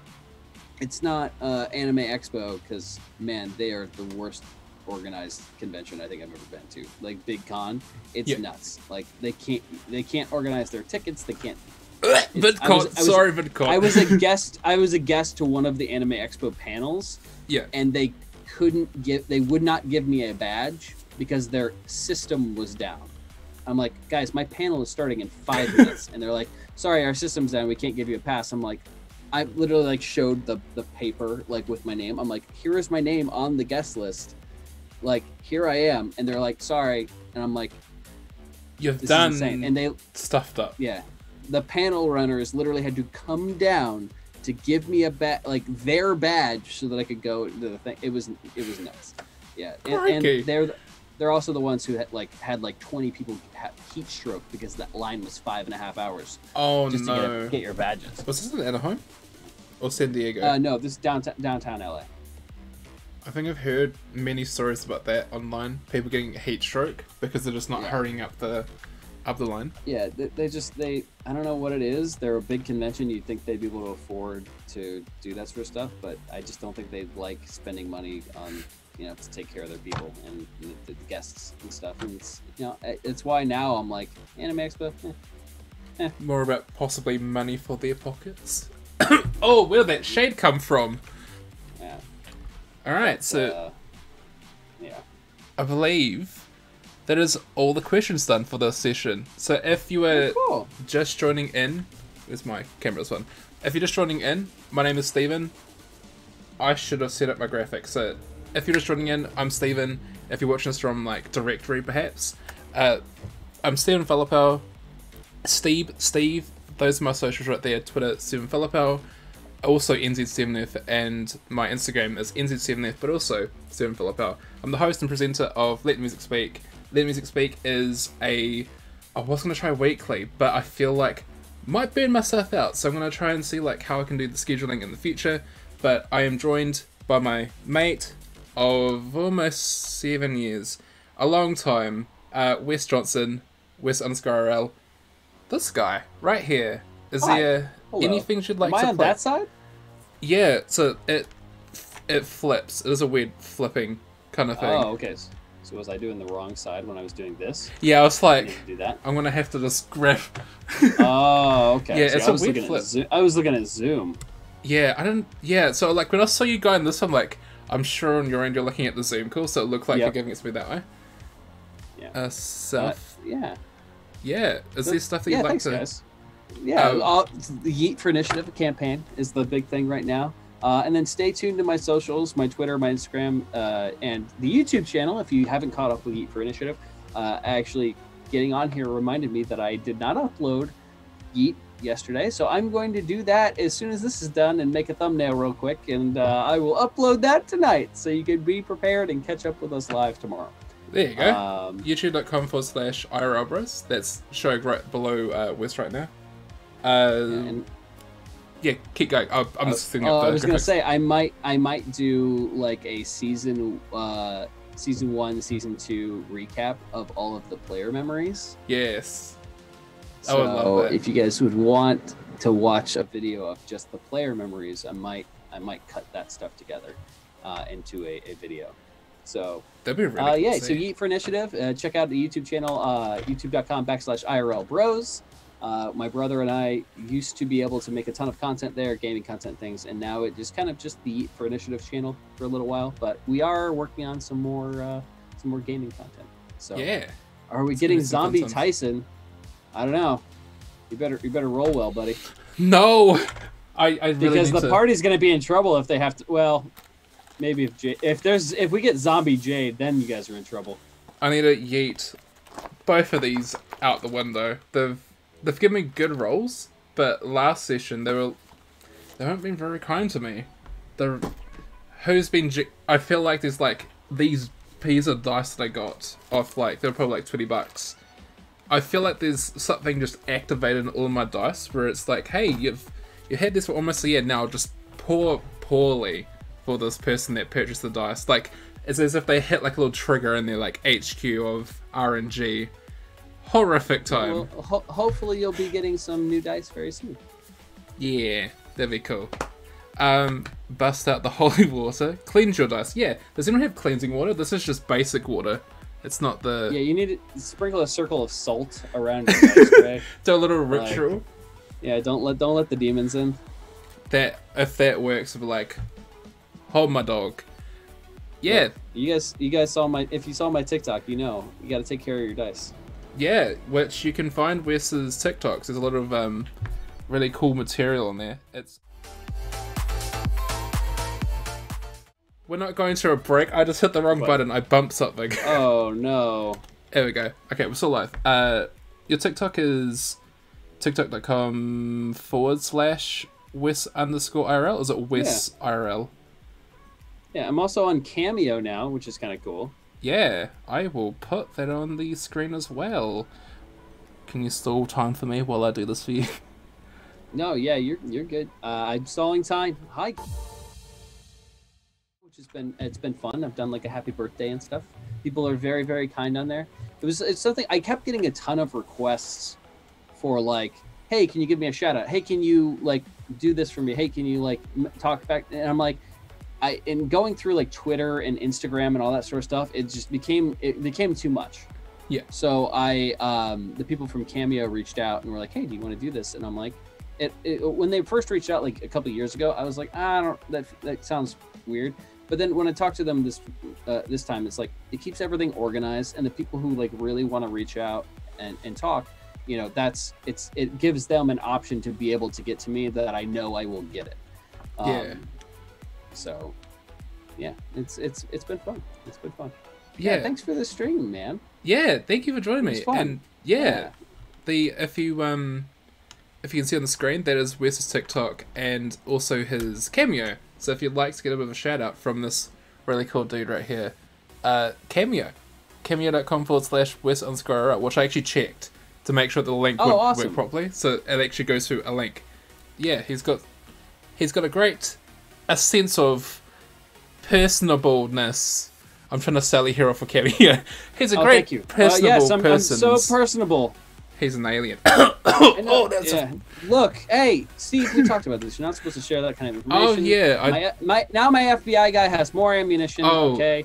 It's not Anime Expo, because man, they are the worst organized convention I think I've ever been to. Like Big Con, it's nuts. Like they can't organize their tickets. They can't. VidCon, sorry, VidCon. I was a guest to one of the Anime Expo panels. Yeah. And they would not give me a badge because their system was down. I'm like, guys, my panel is starting in 5 minutes, and they're like, sorry, our system's down. We can't give you a pass. I'm like, I literally like showed the paper like with my name. I'm like, here is my name on the guest list. Like, here I am. And they're like, sorry. And I'm like, you've done insane. And they stuffed up. Yeah. The panel runners literally had to come down to give me their badge so that I could go to the thing. It was nuts. Yeah. And they're also the ones who had 20 people heat stroke because that line was 5.5 hours. Oh, just to get your badges. Was this in Anaheim or San Diego? No, this is downtown LA. I think I've heard many stories about that online. People getting heat stroke because they're just not hurrying up the line. Yeah, they I don't know what it is. They're a big convention. You'd think they'd be able to afford to do that sort of stuff, but I just don't think they'd like spending money on to take care of their people and the guests and stuff. And it's why now I'm like, Anime Expo. More about possibly money for their pockets. Oh, where did that shade come from? Yeah. All right, I believe that is all the questions done for this session. So if you were just joining in, where's my camera's one? If you're just joining in, my name is Stephen. I should have set up my graphics. So if you're just joining in, I'm Stephen. If you're watching this from directory, perhaps, I'm Stephen Philippou. Steve. Those are my socials right there. Twitter, Stephen Philippou. Also NZStephenF, and my Instagram is NZStephenF, but also Stephen Philippou. I'm the host and presenter of Let Music Speak. Let Music Speak is I was going to try weekly, but I feel like might burn myself out, so I'm going to try and see how I can do the scheduling in the future. But I am joined by my mate of almost 7 years, a long time, Wes Johnson, Wes_RL. This guy right here. Is there anything you'd like to play? Am I on that side? Yeah, so it flips. It is a weird flipping kind of thing. Oh, okay. So was I doing the wrong side when I was doing this? Yeah, I was like, do that? I'm gonna have to just grab. Oh, okay. Yeah, it's a weird flip. I was looking at Zoom. Yeah, I didn't. Yeah, so when I saw you going this, I'm like, I'm sure on your end you're looking at the Zoom call, so it looked like you're giving it to me that way. Yeah. Yeah. Yeah. Is there stuff that you'd like to? Guys. Yeah, the Yeet for Initiative campaign is the big thing right now. And then stay tuned to my socials, my Twitter, my Instagram, and the YouTube channel. If you haven't caught up with Yeet for Initiative, actually getting on here reminded me that I did not upload Yeet yesterday. So I'm going to do that as soon as this is done and make a thumbnail real quick. And I will upload that tonight so you can be prepared and catch up with us live tomorrow. There you go. YouTube.com/IRLbros. That's showing right below Wes right now. Yeah, keep going. I'm just thinking up the I was gonna graphics. say I might do like a season 1, season 2 recap of all of the player memories. Yes. I So would love that. if you guys would want to watch a video of just the player memories, I might cut that stuff together into a video. So That'd be really cool yeah. to So see. Yeet for Initiative. Check out the YouTube channel, youtube.com/IRL Bros. My brother and I used to be able to make a ton of content there, gaming content things, and now it just kind of just the Yeet for Initiative channel for a little while. But we are working on some more gaming content. So Yeah. are we It's getting gonna be some fun Zombie times. Tyson? I don't know. You better roll well, buddy. No! I really Because need the to... party's gonna be in trouble if they have to. Well, maybe if we get Zombie Jade, then you guys are in trouble. I need to yeet both of these out the window. They've given me good rolls, but last session they haven't been very kind to me. I feel like there's like these pieces of dice that I got off, like they're probably like $20. I feel like there's something just activated in all of my dice where it's like, hey, you had this for almost a year now, just poorly for this person that purchased the dice. Like, it's as if they hit like a little trigger in their like HQ of RNG. Horrific time. Well, hopefully you'll be getting some new dice very soon. Yeah, that'd be cool. Bust out the holy water. Cleanse your dice. Yeah, does anyone have cleansing water? This is just basic water. It's not the... Yeah, you need to sprinkle a circle of salt around your dice tray. Do a little ritual. Yeah, don't let the demons in. That, if that works, it'll be like, hold my dog. Yeah. Look, you guys saw if you saw my TikTok, you know, you got to take care of your dice. Yeah, which you can find Wes's TikToks. There's a lot of really cool material on there. We're not going to a break. I just hit the wrong button. I bumped something. Oh no. There we go. Okay, we're still live. Your TikTok is tiktok.com/Wes_IRL. Is it Wes IRL? Yeah, I'm also on Cameo now, which is kind of cool. Yeah, I will put that on the screen as well. Can you stall time for me while I do this for you? No, yeah, you're good. I'm stalling time. Hi. It's been fun. I've done like a happy birthday and stuff. People are very, very kind on there. It's something I kept getting a ton of requests for, like, hey, can you give me a shout out? Hey, can you like do this for me? Hey, can you like talk back? And I'm like, in going through like Twitter and Instagram and all that sort of stuff, it became too much. Yeah. So the people from Cameo reached out and were like, hey, do you want to do this? And I'm like, when they first reached out like a couple years ago, I was like, that sounds weird. But then when I talked to them this time, it's like it keeps everything organized, and the people who like really want to reach out and talk, you know, it gives them an option to be able to get to me that I know I will get it. Yeah. So, yeah, it's been fun. It's been fun. Yeah. Thanks for the stream, man. Yeah, thank you for joining me. Fun. And if you can see on the screen, that is Wes's TikTok and also his Cameo. So if you'd like to get a bit of a shout out from this really cool dude right here, Cameo. Cameo.com/Wes_IRL, which I actually checked to make sure the link would work properly. So it actually goes through a link. Yeah, he's got a sense of personableness. I'm trying to Sally here off for Cameo. He's a great personable person. I'm so personable. He's an alien. Look, hey, Steve, we talked about this. You're not supposed to share that kind of information. Oh yeah, my FBI guy has more ammunition. Oh, okay.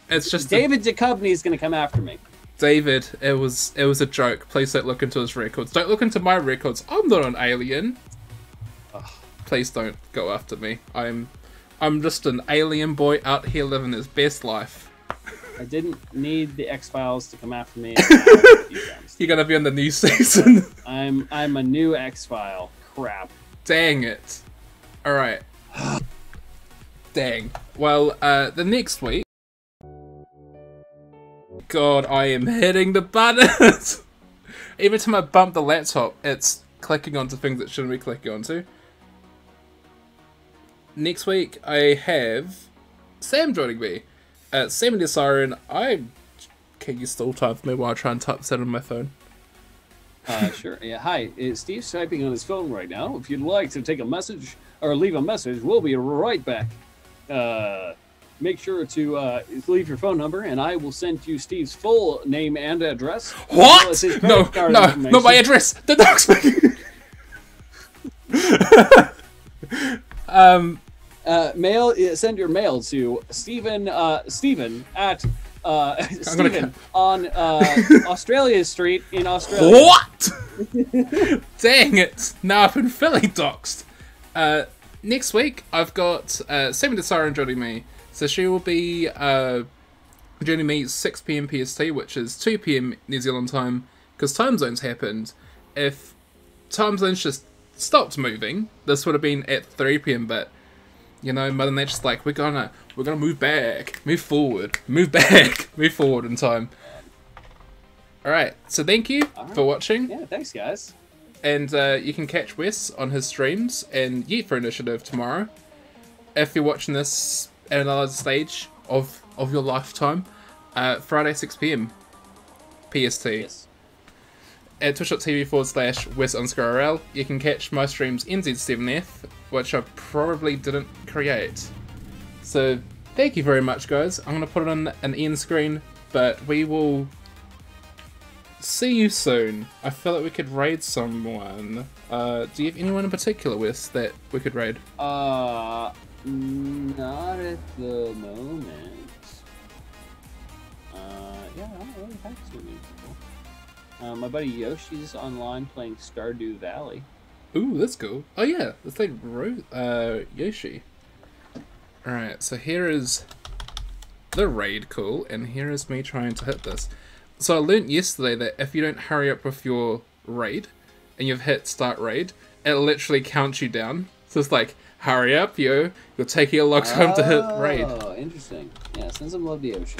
It's just David Duchovny is gonna come after me. David, it was a joke. Please don't look into his records. Don't look into my records. I'm not an alien. Ugh. Please don't go after me. I'm just an alien boy out here living his best life. I didn't need the X-Files to come after me. You're gonna be on the new season. I'm a new X-File. Crap. Dang it. Alright. Dang. Well, the next week... God, I am hitting the buttons! Every time I bump the laptop, it's clicking onto things it shouldn't be clicking onto. Next week, I have Sam joining me. Sam and the Siren, can you stall time for me while I try and type this out on my phone? Sure. Yeah. Hi. Steve's typing on his phone right now. If you'd like to take a message or leave a message, we'll be right back. Make sure to leave your phone number, and I will send you Steve's full name and address. What? No, not my address. The dog's mail. Send your mail to Stephen at Stephen on Australia Street in Australia. What? Dang it! Now I've been feeling doxed. Next week I've got Seven to Siren joining me, so she will be joining me 6 PM PST, which is 2 PM New Zealand time, because time zones happened. If time zones just stopped moving, this would have been at 3 PM, but you know, Mother Nature's like, we're gonna move back, move forward, move back, move forward in time. Alright, so thank you for watching. Yeah, thanks guys. And you can catch Wes on his streams and Yeet for Initiative tomorrow. If you're watching this at another stage of your lifetime, Friday 6 PM PST. Yes. At twitch.tv/Wes_RL, you can catch my streams NZStephenF, which I probably didn't create. So, thank you very much, guys. I'm going to put it on an end screen, but we will see you soon. I feel like we could raid someone. Do you have anyone in particular, Wes, that we could raid? Not at the moment. Yeah, I don't really have too many people. My buddy Yoshi's online playing Stardew Valley. Ooh, that's cool. Oh yeah, let's play Yoshi. Alright, so here is the raid call, and here is me trying to hit this. So I learnt yesterday that if you don't hurry up with your raid, and you've hit start raid, it literally counts you down. So it's like, hurry up, yo, you're taking a long time to hit raid. Oh, interesting. Yeah, send some love to Yoshi.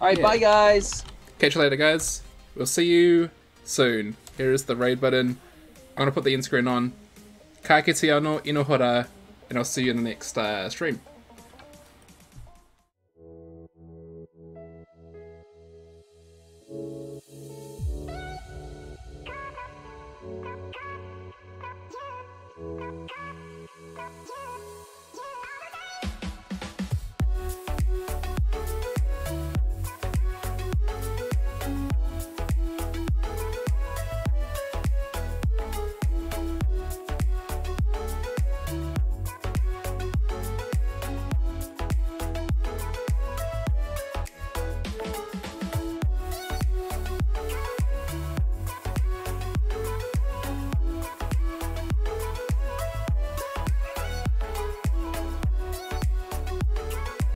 Alright, bye guys! Catch you later, guys. We'll see you soon. Here is the raid button. I'm gonna put the end screen on. Ka kite anō inohora, and I'll see you in the next stream.